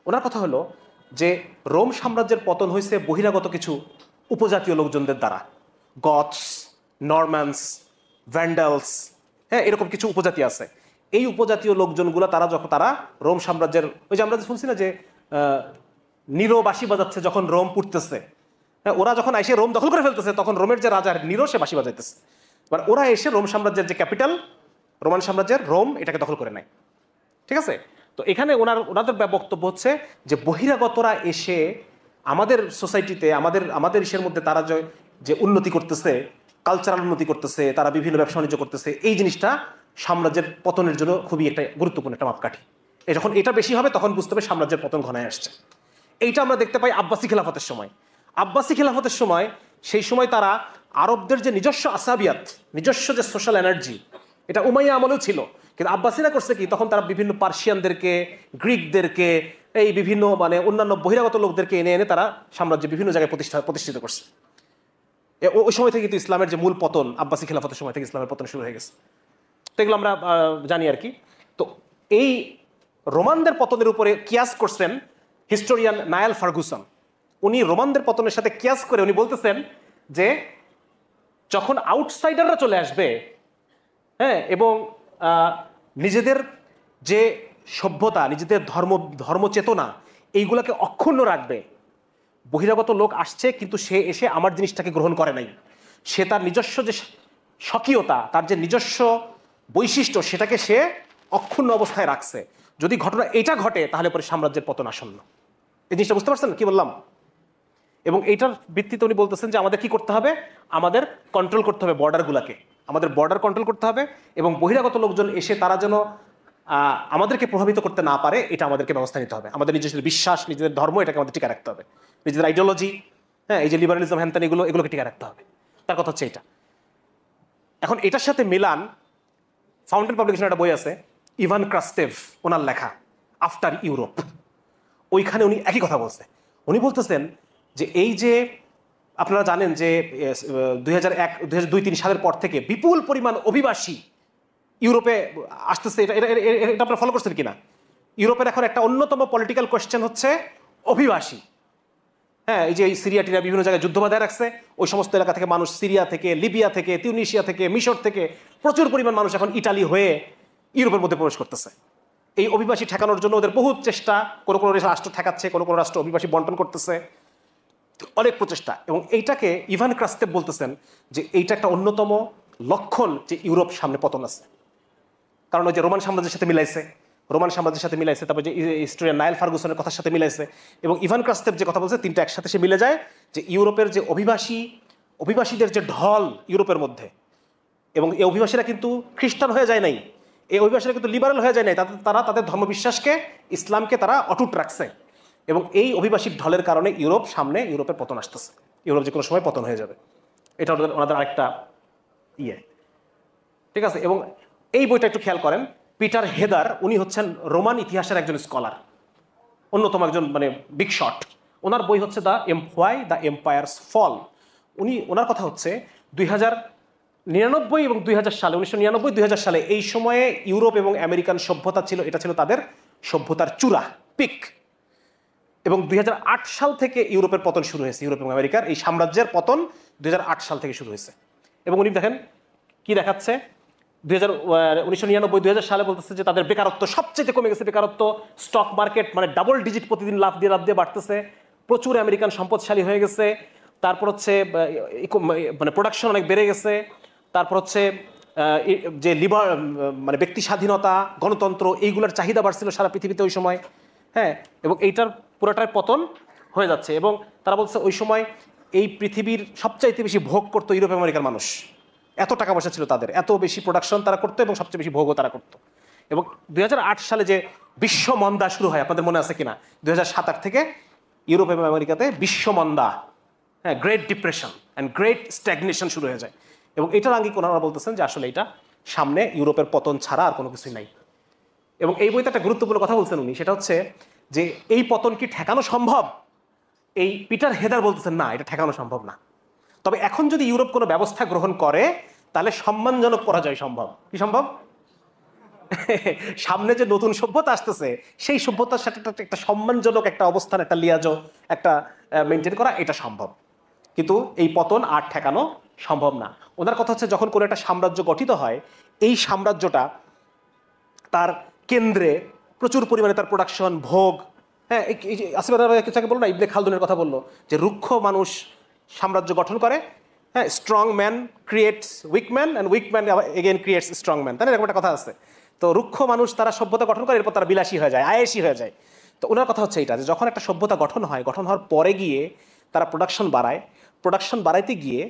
ওনার কথা হলো যে রোম সাম্রাজ্যের পতন হয়েছে বহিরাগত কিছু উপজাতীয় লোকজনদের দ্বারা, গথস, নরম্যানস, ভ্যান্ডালস, হ্যাঁ, এরকম কিছু উপজাতি আছে। এই উপজাতীয় লোকজনগুলো তারা রোম সাম্রাজ্যের, ওই যে আমরা শুনছি না যে নিরো বাঁশি বাজাচ্ছে যখন রোম পুড়তেছে, হ্যাঁ, ওরা যখন এসে রোম দখল করে ফেলতেছে, তখন রোমের যে রাজা নিরো, সে বাঁশি বাজাইতেছে। এবার ওরা এসে রোম সাম্রাজ্যের যে ক্যাপিটাল, রোমান সাম্রাজ্যের রোম, এটাকে দখল করে নেয়। ঠিক আছে? তো এখানে ওনাদের বক্তব্য হচ্ছে যে বহিরাগতরা এসে আমাদের সোসাইটিতে, আমাদের ইসের মধ্যে তারা যে উন্নতি করতেছে, কালচারাল উন্নতি করতেছে, তারা বিভিন্ন ব্যবসা বাণিজ্য করতেছে, এই জিনিসটা সাম্রাজ্যের পতনের জন্য খুবই একটা গুরুত্বপূর্ণ একটা মাপকাঠি। যখন এটা বেশি হবে তখন বুঝতে হবে সাম্রাজ্যের পতন ঘনায় আসছে। এইটা আমরা দেখতে পাই আব্বাসী খেলাফতের সময়। আব্বাসী খেলাফতের সময়, সেই সময় তারা আরবদের যে নিজস্ব আসাবিয়াত, নিজস্ব যে সোশ্যাল এনার্জি, এটা উমাইয়া আমলেও ছিল, কিন্তু আব্বাসীরা করছে কি, তখন তারা বিভিন্ন পার্সিয়ানদেরকে, গ্রিকদেরকে, এই বিভিন্ন মানে অন্যান্য বহিরাগত লোকদেরকে এনে এনে তারা সাম্রাজ্যে বিভিন্ন জায়গায় প্রতিষ্ঠিত করছে। ওই সময় থেকে কিন্তু ইসলামের যে মূল পতন, আব্বাসী খেলাফতের সময় থেকে ইসলামের পতন শুরু হয়ে গেছে। তো এগুলো আমরা জানি আর কি। তো এই রোমানদের পতনের উপরে কিয়াস করছেন হিস্টোরিয়ান নায়াল ফার্গুসন। উনি রোমানদের পতনের সাথে কিয়াস করে উনি বলতেছেন যে যখন আউটসাইডাররা চলে আসবে, হ্যাঁ, এবং নিজেদের যে সভ্যতা, নিজেদের ধর্মচেতনা, এইগুলাকে অক্ষুণ্ণ রাখবে। বহিরাগত লোক আসছে, কিন্তু সে এসে আমার জিনিসটাকে গ্রহণ করে নাই, সে তার নিজস্ব যে স্বকীয়তা, তার যে নিজস্ব বৈশিষ্ট্য, সেটাকে সে অক্ষুণ্ণ অবস্থায় রাখছে। যদি ঘটনা এটা ঘটে, তাহলে পরে সাম্রাজ্যের পতন আসন্ন। এই জিনিসটা বুঝতে পারছেন কি বললাম? এবং এইটার ভিত্তিতে উনি বলতেছেন যে আমাদের কি করতে হবে, আমাদের কন্ট্রোল করতে হবে বর্ডারগুলোকে, আমাদের বর্ডার কন্ট্রোল করতে হবে, এবং বহিরাগত লোকজন এসে তারা যেন আমাদেরকে প্রভাবিত করতে না পারে, এটা আমাদেরকে ব্যবস্থা নিতে হবে। আমাদের নিজেদের বিশ্বাস, নিজেদের ধর্ম, এটাকে আমাদের টিকে রাখতে হবে, নিজেদের আইডিওলজি, হ্যাঁ, এই যে লিবারালিজম, হ্যান ত্যান, এগুলোকে টিকে রাখতে হবে। তার কথা হচ্ছে এটা। এখন এটার সাথে মিলান, ফাউন্টেন পাবলিকেশন একটা বই আছে, ইভান ক্রাস্টেভ, ওনার লেখা আফটার ইউরোপ। ওইখানে উনি একই কথা বলছে। উনি বলতেছেন যে এই যে আপনারা জানেন যে 2001-2002-2003 সালের পর থেকে বিপুল পরিমাণ অভিবাসী ইউরোপে আসতেছে। এটা আপনারা ফলো করছেন কিনা? ইউরোপের এখন একটা অন্যতম পলিটিক্যাল কোয়েশ্চেন হচ্ছে অভিবাসী। হ্যাঁ, এই যে সিরিয়া টিরিয়া বিভিন্ন জায়গায় যুদ্ধ বাধায় রাখছে, ওই সমস্ত এলাকা থেকে মানুষ, সিরিয়া থেকে, লিবিয়া থেকে, তিউনিসিয়া থেকে, মিশর থেকে প্রচুর পরিমাণ মানুষ এখন ইটালি হয়ে ইউরোপের মধ্যে প্রবেশ করতেছে। এই অভিবাসী ঠেকানোর জন্য ওদের বহুত চেষ্টা, কোনো কোনো রাষ্ট্র ঠেকাচ্ছে, কোনো কোনো রাষ্ট্র অভিবাসী বন্টন করতেছে, অনেক প্রচেষ্টা। এবং এইটাকে ইভান ক্রাস্টেভ বলতেছেন যে এইটা একটা অন্যতম লক্ষণ যে ইউরোপ সামনে পতন আছে। কারণ ওই যে রোমান সাম্রাজ্যের সাথে মিলাইছে, তারপর যে হিস্টোরিয়ান নায়াল ফার্গুসনের কথার সাথে মিলাইছে, এবং ইভান ক্রাস্টেভ যে কথা বলছে, তিনটা একসাথে সে মিলে যায় যে ইউরোপের যে অভিবাসীদের যে ঢল ইউরোপের মধ্যে, এবং এই অভিবাসীরা কিন্তু খ্রিস্টান হয়ে যায় নাই, এই অভিবাসীরা কিন্তু লিবারেল হয়ে যায় নাই, তারা তাদের ধর্মবিশ্বাসকে, ইসলামকে তারা অটুট রাখছে। এবং এই অভিবাসীর ঢলের কারণে ইউরোপের পতন আসতেছে, ইউরোপ যে কোনো সময় পতন হয়ে যাবে। এটা ওনাদের আরেকটা ইয়ে, ঠিক আছে? এবং এই বইটা একটু খেয়াল করেন, পিটার হেদার, উনি হচ্ছেন রোমান ইতিহাসের একজন স্কলার, অন্যতম একজন মানে বিগ শট। ওনার বই হচ্ছে দ্য এম্পায়ার্স ফল। ওনার কথা হচ্ছে 2099 এবং 2000 সালে, 1999-2000 সালে, এই সময়ে ইউরোপ এবং আমেরিকান সভ্যতা ছিল, এটা ছিল তাদের সভ্যতার চূড়া, পিক। এবং 2008 সাল থেকে ইউরোপের পতন শুরু হয়েছে, ইউরোপ এবং আমেরিকার এই সাম্রাজ্যের পতন 2008 সাল থেকে শুরু হয়েছে। এবং উনি দেখেন কি দেখাচ্ছে, 1999-2000 সালে বলতেছে যে তাদের বেকারত্ব সবচেয়ে কমে গেছে, বেকারত্ব, স্টক মার্কেট মানে ডাবল ডিজিট প্রতিদিন লাভ দিয়ে বাড়তেছে, প্রচুর আমেরিকান সম্পদশালী হয়ে গেছে, তারপর হচ্ছে মানে প্রোডাকশন অনেক বেড়ে গেছে, তারপর হচ্ছে যে মানে ব্যক্তি স্বাধীনতা, গণতন্ত্র, এইগুলোর চাহিদা বাড়ছিল সারা পৃথিবীতে ওই সময়, হ্যাঁ। এবং এইটার পুরোটার পতন হয়ে যাচ্ছে। এবং তারা বলছে ওই সময় এই পৃথিবীর সবচাইতে বেশি ভোগ করতো ইউরোপ আমেরিকার মানুষ, এত টাকা পয়সা ছিল তাদের, এত বেশি প্রোডাকশন তারা করতো এবং সবচেয়ে বেশি ভোগও তারা করতো। এবং 2008 সালে যে বিশ্ব মন্দা শুরু হয়, আপনাদের মনে আছে কিনা, 2007-8 থেকে ইউরোপ এবং আমেরিকাতে বিশ্ব মন্দা, হ্যাঁ, great depression and great stagnation শুরু হয়ে যায়। এবং এটার আঙ্গিক ওনারা বলতেছেন যে আসলে এটা সামনে ইউরোপের পতন ছাড়া আর কোনো কিছুই নাই। এবং এই বইতে একটা গুরুত্বপূর্ণ কথা বলছেন উনি, সেটা হচ্ছে যে এই পতন কি ঠেকানো সম্ভব? এই পিটার হেদার বলতেছেন না, এটা ঠেকানো সম্ভব না। তবে এখন যদি ইউরোপ কোনো ব্যবস্থা গ্রহণ করে তাহলে সম্মানজনক পরাজয় সম্ভব। কি সম্ভব? সামনে যে নতুন সভ্যতা আসতেছে সেই সভ্যতার সাথে একটা সম্মানজনক একটা অবস্থান, একটা লিয়াজো একটা মেনটেন করা, এটা সম্ভব। কিন্তু এই পতন আর ঠেকানো সম্ভব না। ওনার কথা হচ্ছে যখন কোনো একটা সাম্রাজ্য গঠিত হয়, এই সাম্রাজ্যটা তার কেন্দ্রে প্রচুর পরিমাণে তার প্রোডাকশন, ভোগ, হ্যাঁ, আসিফ কিছু আগে বললো না, ইবনে খালদুনের কথা বললো যে রুক্ষ মানুষ সাম্রাজ্য গঠন করে, হ্যাঁ, strong man creates week man and weak man again creates strong man, তাই না? এরকম একটা কথা আছে। তো রুক্ষ মানুষ তারা সভ্যতা গঠন করে, এরপর তারা বিলাসী হয়ে যায়, আয়েসী হয়ে যায়। তো ওনার কথা হচ্ছে এটা যে যখন একটা সভ্যতা গঠন হয়, গঠন হওয়ার পরে গিয়ে তারা প্রোডাকশন বাড়ায়, প্রোডাকশন বাড়াইতে গিয়ে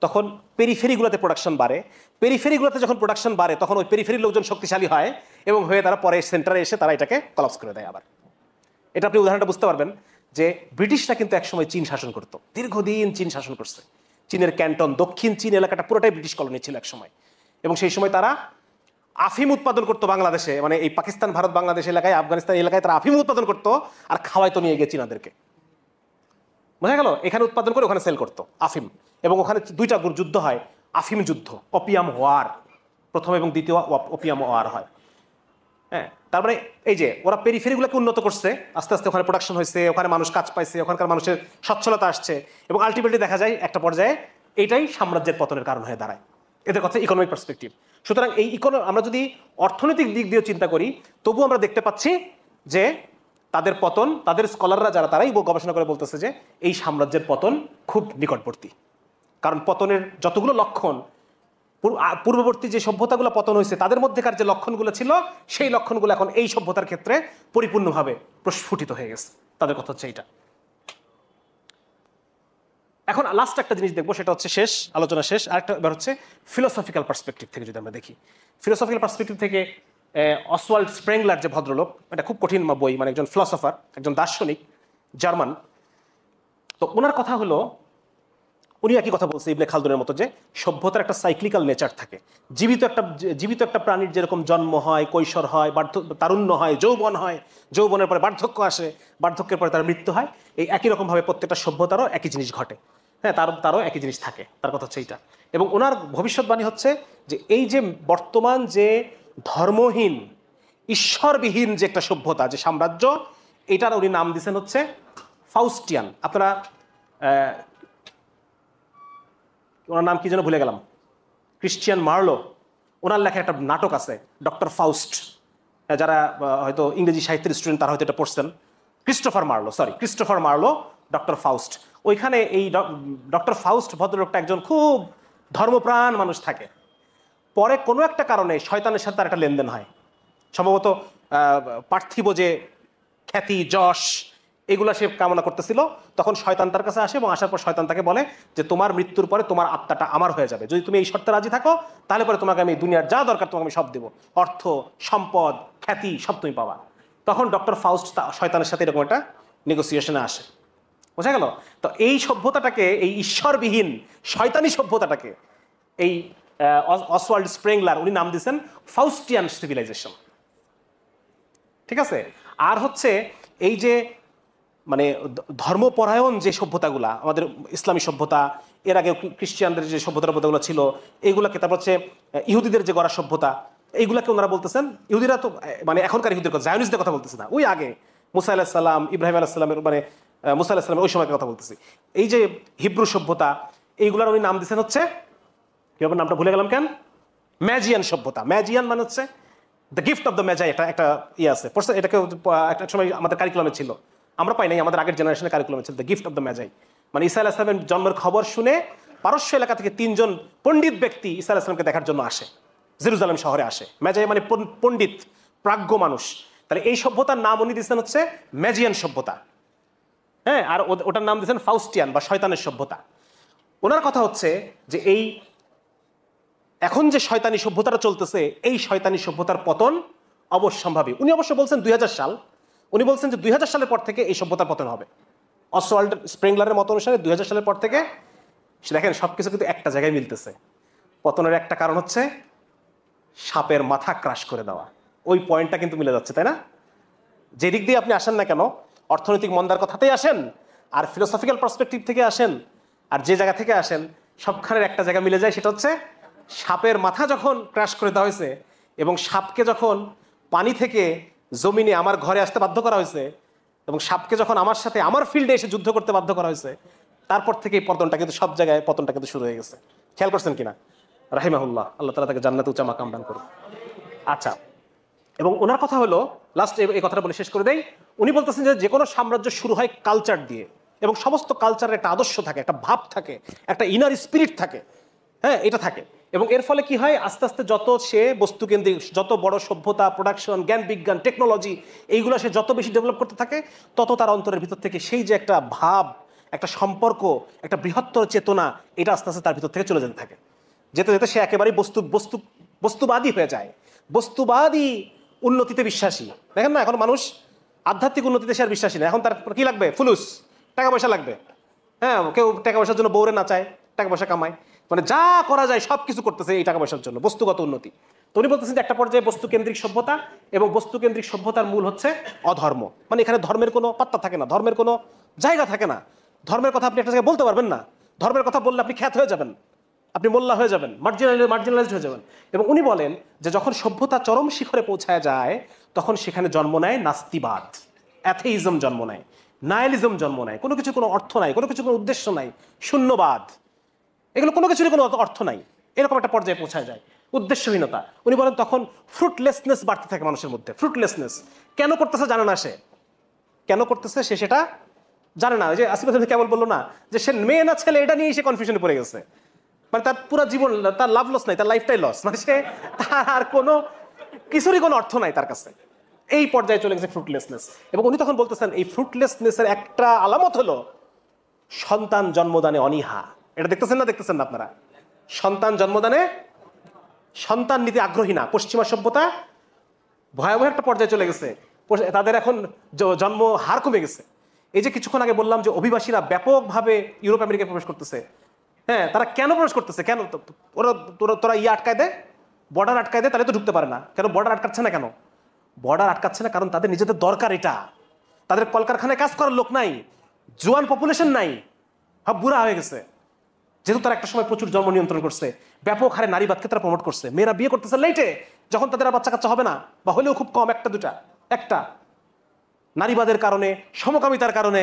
তখন পেরিফেরিগুলোতে প্রোডাকশন বাড়ে, পেরিফেরিগুলোতে যখন প্রোডাকশন বাড়ে তখন ওই পেরিফেরির লোকজন শক্তিশালী হয় এবং হয়ে তারা পরে সেন্টারে এসে তারা এটাকে কলাপস করে দেয় আবার। এটা আপনি উদাহরণটা বুঝতে পারবেন যে ব্রিটিশরা কিন্তু একসময় চীন শাসন করতো, দীর্ঘদিন চীন শাসন করছে। চীনের ক্যান্টন, দক্ষিণ চীন এলাকাটা পুরোটাই ব্রিটিশ কলোনি ছিল একসময়। এবং সেই সময় তারা আফিম উৎপাদন করতো বাংলাদেশে, মানে এই পাকিস্তান, ভারত, বাংলাদেশ এলাকায়, আফগানিস্তান এলাকায় তারা আফিম উৎপাদন করতো আর খাওয়াইতো নিয়ে গিয়ে চীনাদেরকে। বোঝা গেল? এখানে উৎপাদন করে ওখানে সেল করতো আফিম। এবং ওখানে দুইটা যুদ্ধ হয়, আফিম যুদ্ধ, অপিয়াম ওয়ার, প্রথম এবং দ্বিতীয় অপিয়াম ওয়ার হয়। হ্যাঁ, তারপরে এই যে ওরা পেরিফেরিগুলোকে উন্নত করছে, আস্তে আস্তে ওখানে প্রোডাকশন হয়েছে, ওখানে মানুষ কাজ পাইছে, ওখানকার মানুষের সচ্ছলতা আসছে এবং আলটিমেটলি দেখা যায় একটা পর্যায়ে এটাই সাম্রাজ্যের পতনের কারণ হয়ে দাঁড়ায়। এদের কথা ইকোনমিক পার্সপেক্টিভ। সুতরাং এই আমরা যদি অর্থনৈতিক দিক দিয়ে চিন্তা করি, তবু আমরা দেখতে পাচ্ছি যে তাদের পতন, তাদের স্কলাররা যারা তারাই গবেষণা করে বলতেছে যে এই সাম্রাজ্যের পতন খুব নিকটবর্তী। কারণ পতনের যতগুলো লক্ষণ, পূর্ববর্তী যে সভ্যতাগুলো পতন হয়েছে তাদের মধ্যেকার যে লক্ষণগুলো ছিল, সেই লক্ষণগুলো এখন এই সভ্যতার ক্ষেত্রে পরিপূর্ণভাবে প্রস্ফুটিত হয়ে গেছে। তাদের কথা হচ্ছে এইটা। এখন লাস্ট একটা জিনিস দেখবো, সেটা হচ্ছে শেষ আলোচনা শেষ, আরেকটা এবার হচ্ছে ফিলোসফিক্যাল পার্সপেক্টিভ থেকে যদি আমরা দেখি। ফিলোসফিক্যাল পার্সপেক্টিভ থেকে অসওয়াল্ড স্প্রেংলার যে ভদ্রলোক, এটা খুব কঠিন বই, মানে একজন ফিলোসফার, একজন দার্শনিক, জার্মান। তো ওনার কথা হলো, উনি একই কথা বলছে ইবনে খালদুনের মতো, যে সভ্যতার একটা সাইক্লিক্যাল নেচার থাকে। জীবিত একটা প্রাণীর যেরকম জন্ম হয়, কৈশোর হয়, তারুণ্য হয়, যৌবন হয়, যৌবনের পরে বার্ধক্য আসে, বার্ধক্যের পরে তার মৃত্যু হয়, এই একই রকমভাবে প্রত্যেকটা সভ্যতারও একই জিনিস ঘটে। হ্যাঁ, তারও একই জিনিস থাকে। তার কথা হচ্ছে এইটা। এবং ওনার ভবিষ্যৎবাণী হচ্ছে যে এই যে বর্তমান যে ধর্মহীন, ঈশ্বরবিহীন যে একটা সভ্যতা, যে সাম্রাজ্য, এটার উনি নাম দিয়েছেন হচ্ছে ফাউস্টিয়ান। আপনারা ওনার নাম কি যেন ভুলে গেলাম, ক্রিশ্চিয়ান মার্লো, ওনার লেখা একটা নাটক আছে ডক্টর ফাউস্ট। যারা হয়তো ইংরেজি সাহিত্যের স্টুডেন্ট তারা হয়তো এটা পড়ছেন। Christopher Marlowe, doctor Faust. ওইখানে এই ডক্টর ফাউস্ট ভদ্রলোকটা একজন খুব ধর্মপ্রাণ মানুষ থাকে। পরে কোনো একটা কারণে শয়তানের সাথে তার একটা লেনদেন হয়, সম্ভবত পার্থিব যে খ্যাতি, যশ, এগুলা সে কামনা করতেছিল। তখন শয়তান তার কাছে আসে এবং আসার পর শয়তান তাকে বলে যে তোমার মৃত্যুর পরে তোমার আত্মাটা আমার হয়ে যাবে, যদি তুমি এই শর্তে রাজি থাকো তাহলে পরে তোমাকে আমি দুনিয়ার যা দরকার তোমাকে আমি সব দেবো, অর্থ, সম্পদ, খ্যাতি সব তুমি পাবা। তখন ডক্টর ফাউস্ট শয়তানের সাথে এরকম একটা নেগোসিয়েশনে আসে। বোঝা গেল? তো এই সভ্যতাটাকে, এই ঈশ্বরবিহীন শয়তানি সভ্যতাটাকে এই অসওয়াল্ড স্প্রেংলার উনি নাম দিয়েছেন ফাউস্টিয়ান সিভিলাইজেশন। ঠিক আছে? আর হচ্ছে এই যে মানে ধর্মপরায়ণ যে সভ্যতাগুলা, আমাদের ইসলামী সভ্যতা, এর আগে খ্রিস্টানদের যে সভ্যতাগুলো ছিল, এইগুলাকে, তারপর হচ্ছে ইহুদিদের যে গড়া সভ্যতা, এইগুলাকে ওনারা বলতেছেন, ইহুদিরা তো মানে এখনকার ইহুদিদের কথা, জায়নিস্টদের কথা বলতেছে না, ওই আগে মুসা আলাইহিস সালাম, ইব্রাহিম আলাইহিস সালামের, মানে মুসা আলাইহিস সালামের ওই সময়কার কথা বলতেছি। এই যে হিব্রু সভ্যতা, এইগুলার উনি নাম দিচ্ছেন হচ্ছে, কিভাবে নামটা ভুলে গেলাম কেন, ম্যাজিয়ান সভ্যতা। ম্যাজিয়ান মানে হচ্ছে দ্য গিফট অফ দ্য ম্যাজাই, একটা ইয়ে আছে, এটাকে একটা সময় আমাদের কারিকুলামে ছিল, আমরা পাই নাই, আমাদের আগের জেনারেশনের কারিকুলামে ছিল দ্য গিফট অফ দ্য ম্যাজাই। মানে ঈসা আলাইহিস সালামের জন্মের খবর শুনে পারস্য এলাকা থেকে 3 জন পণ্ডিত ব্যক্তি ঈসা আলাইহিস সালামকে দেখার জন্য আসে, জেরুজালেম শহরে আসে। ম্যাজাই মানে পণ্ডিত, প্রাজ্ঞ মানুষ। তাহলে এই সভ্যতার নাম উনি দিয়েছেন হচ্ছে ম্যাজিয়ান সভ্যতা। হ্যাঁ, আর ওটার নাম দিয়েছেন ফাউস্টিয়ান বা শয়তানের সভ্যতা। ওনার কথা হচ্ছে যে এই এখন যে শয়তানি সভ্যতাটা চলতেছে, এই শয়তানি সভ্যতার পতন অবশ্যম্ভাবী। উনি অবশ্য বলছেন 2000 সাল, উনি বলছেন যে 2000 সালের পর থেকে এই সভ্যতার পতন হবে। অসওয়াল্ড স্প্রেংলারের মত অনুসারে 2000 সালের পর থেকে দেখেন সবকিছু কিন্তু একটা জায়গায় মিলতেছে। পতনের একটা কারণ হচ্ছে সাপের মাথা ক্রাশ করে দেওয়া। ওই পয়েন্টটা কিন্তু মিলে যাচ্ছে, তাই না? যে দিক দিয়ে আপনি আসেন না কেন, অর্থনৈতিক মন্দার কথাতেই আসেন, আর ফিলোসফিক্যাল পার্সপেক্টিভ থেকে আসেন, আর যে জায়গা থেকে আসেন, সবখানের একটা জায়গা মিলে যায়। সেটা হচ্ছে সাপের মাথা যখন ক্রাশ করে দেওয়া হয়েছে এবং সাপকে যখন পানি থেকে জমিনে আমার ঘরে আসতে বাধ্য করা হয়েছে এবং সাপকে যখন আমার সাথে আমার ফিল্ডে এসে যুদ্ধ করতে বাধ্য করা হয়েছে, তারপর থেকে এই পতনটা কিন্তু সব জায়গায় পতনটা কিন্তু শুরু হয়ে গেছে। খেয়াল করছেন কিনা? রাহিমাহুল্লাহ, আল্লাহ তাআলা তাকে জান্নাতে উঁচা মাকাম দান করুন। আচ্ছা, এবং ওনার কথা হলো, লাস্ট এই কথাটা বলে শেষ করে দেই। উনি বলতেছেন যে কোনো সাম্রাজ্য শুরু হয় কালচার দিয়ে, এবং সমস্ত কালচারের একটা আদর্শ থাকে, একটা ভাব থাকে, একটা ইনার স্পিরিট থাকে। হ্যাঁ, এটা থাকে। এবং এর ফলে কি হয়, আস্তে আস্তে যত সে বস্তুকেন্দ্রিক, যত বড় সভ্যতা, প্রোডাকশন, জ্ঞান বিজ্ঞান, টেকনোলজি, এইগুলো সে যত বেশি ডেভেলপ করতে থাকে, তত তার অন্তরের ভিতর থেকে সেই যে একটা ভাব, একটা সম্পর্ক, একটা বৃহত্তর চেতনা, এটা আস্তে আস্তে তার ভিতর থেকে চলে যেতে থাকে। যেতে যেতে সে একেবারেই বস্তুবাদী হয়ে যায়, বস্তুবাদী উন্নতিতে বিশ্বাসী। দেখেন না, এখন মানুষ আধ্যাত্মিক উন্নতিতে সে আর বিশ্বাসী না। এখন তার কি লাগবে? ফুলুস, টাকা পয়সা লাগবে। হ্যাঁ, কেউ টাকা পয়সার জন্য বউরে নাচায়, টাকা পয়সা কামায়, মানে যা করা যায় সব কিছু করতেছে এই টাকা পয়সার জন্য, বস্তুগত উন্নতি। তো উনি বলতেছেন যে একটা পর্যায়ে বস্তুকেন্দ্রিক সভ্যতা, এবং বস্তুকেন্দ্রিক সভ্যতার মূল হচ্ছে অধর্ম। মানে এখানে ধর্মের কোনো পাত্তা থাকে না, ধর্মের কোনো জায়গা থাকে না। ধর্মের কথা আপনি একটা জায়গায় বলতে পারবেন না। ধর্মের কথা বললে আপনি খ্যাত হয়ে যাবেন, আপনি মোল্লা হয়ে যাবেন, মার্জিনালাইজড হয়ে যাবেন। এবং উনি বলেন যে যখন সভ্যতা চরম শিখরে পৌঁছায় যায়, তখন সেখানে জন্ম নেয় নাস্তিবাদ, অ্যাথেইজম জন্ম নেয়, নাইলিজম জন্ম নেয়। কোনো কিছু কোনো অর্থ নাই, কোনো কিছু কোনো উদ্দেশ্য নাই, শূন্যবাদ, এগুলো কোনো কিছুরই কোনো অর্থ নাই, এরকম একটা পর্যায়ে পৌঁছায় যায়, উদ্দেশ্যহীনতা। উনি বলেন তখন ফ্রুটলেসনেস বাড়তে থাকে মানুষের মধ্যে। ফ্রুটলেসনেস কেন করতেছে জানে না সে, কেন করতেছে সে সেটা জানে না। ওই যে আসিফ আহমেদ কেবল বললো না যে সে মেয়ে না ছেলে, এটা নিয়েই সে কনফিউশনে পড়ে গেছে। মানে তার পুরো জীবন, তার লাভ লস নাই, তার লাইফটাই লস, মানে সে তার কোনো কিছুরই কোনো অর্থ নাই তার কাছে। এই পর্যায়ে চলে গেছে ফ্রুটলেসনেস। এবং উনি তখন বলতেছেন এই ফ্রুটলেসনেসের একটা আলামত হলো সন্তান জন্মদানে অনীহা। এটা দেখতেছেন না, দেখতেছেন না আপনারা? সন্তান জন্মদানে, সন্তান নিতে আগ্রহী না। পশ্চিমা সভ্যতা ভয়াবহ একটা পর্যায়ে চলে গেছে, তাদের এখন জন্ম হার কমে গেছে। এই যে কিছুক্ষণ আগে বললাম যে অভিবাসীরা ব্যাপকভাবে ইউরোপ আমেরিকায় প্রবেশ করতেছে। হ্যাঁ, তারা কেন প্রবেশ করতেছে? কেন ওরা তোরা আটকায় দেয়, বর্ডার আটকায় দেয়, তাহলে তো ঢুকতে পারে না। কেন বর্ডার আটকাচ্ছে না? কেন বর্ডার আটকাচ্ছে না? কারণ তাদের নিজেদের দরকার এটা। তাদের কলকারখানায় কাজ করার লোক নাই, জোয়ান পপুলেশন নাই, সব বুড়া হয়ে গেছে। যেহেতু তারা একটা সময় প্রচুর জন্ম নিয়ন্ত্রণ করছে, ব্যাপক হারে নারীবাদকে তারা প্রমোট করছে, মেয়েরা বিয়ে করতেছে লেটে, যখন তাদের আর বাচ্চা কাচ্চা হবে না, বা হলেও খুব কম, একটা দুটা, একটা নারীবাদের কারণে, সমকামিতার কারণে।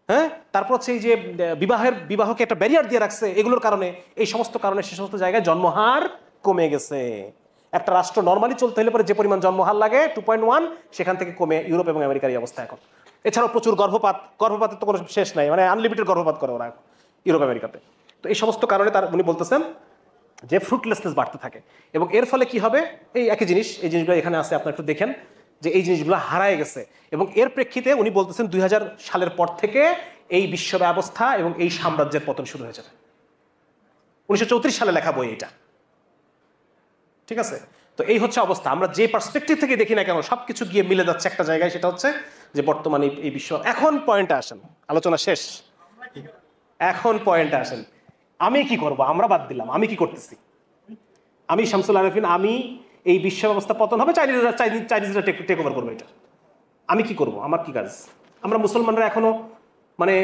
হ্যাঁ, তারপর হচ্ছে এই যে বিবাহকে একটা ব্যারিয়ার দিয়ে রাখছে, এগুলোর কারণে, এই সমস্ত কারণে সে সমস্ত জায়গায় জন্মহার কমে গেছে। একটা রাষ্ট্র নর্মালি চলতে হলে পরে যে পরিমাণ জন্মহার লাগে 2.1, সেখান থেকে কমে ইউরোপ এবং আমেরিকার এই অবস্থা এখন। এছাড়াও প্রচুর গর্ভপাতের তো কোনো শেষ নাই, মানে আনলিমিটেড গর্ভপাত করে ওরা ইউরোপ আমেরিকাতে। তো এই সমস্ত কারণে উনি বলতেছেন যে ফ্রুটলেসনেস বাড়তে থাকে, এবং এর ফলে কি হবে? এই একই জিনিস, এই জিনিসগুলো এখানে আছে, আপনারা একটু দেখেন যে এই জিনিসগুলো হারায় গেছে। এবং এর প্রেক্ষিতে উনি বলতেছেন 2000 সালের পর থেকে এই বিশ্ব ব্যবস্থা এবং এই সাম্রাজ্যের পতন শুরু হয়ে যাবে। 1934 সালে লেখা বই এটা, ঠিক আছে? তো এই হচ্ছে অবস্থা। আমরা যে পার্সপেক্টিভ থেকে দেখি না কেন, সবকিছু গিয়ে মিলে যাচ্ছে একটা জায়গায়। সেটা হচ্ছে যে বর্তমানে এই বিশ্ব। এখন পয়েন্টে আসেন, আলোচনা শেষ, এখন পয়েন্টে আসেন। আমি কি করব? আমরা বাদ দিলাম, আমি কি করতেছি? আমি শামসুল আরেফিন, আমি এই বিশ্ব ব্যবস্থা পতন হবে, চাইনিজরা টেক ওভার করবো, এটা আমি কি করব? আমার কি কাজ? আমরা মুসলমানরা এখনো মানে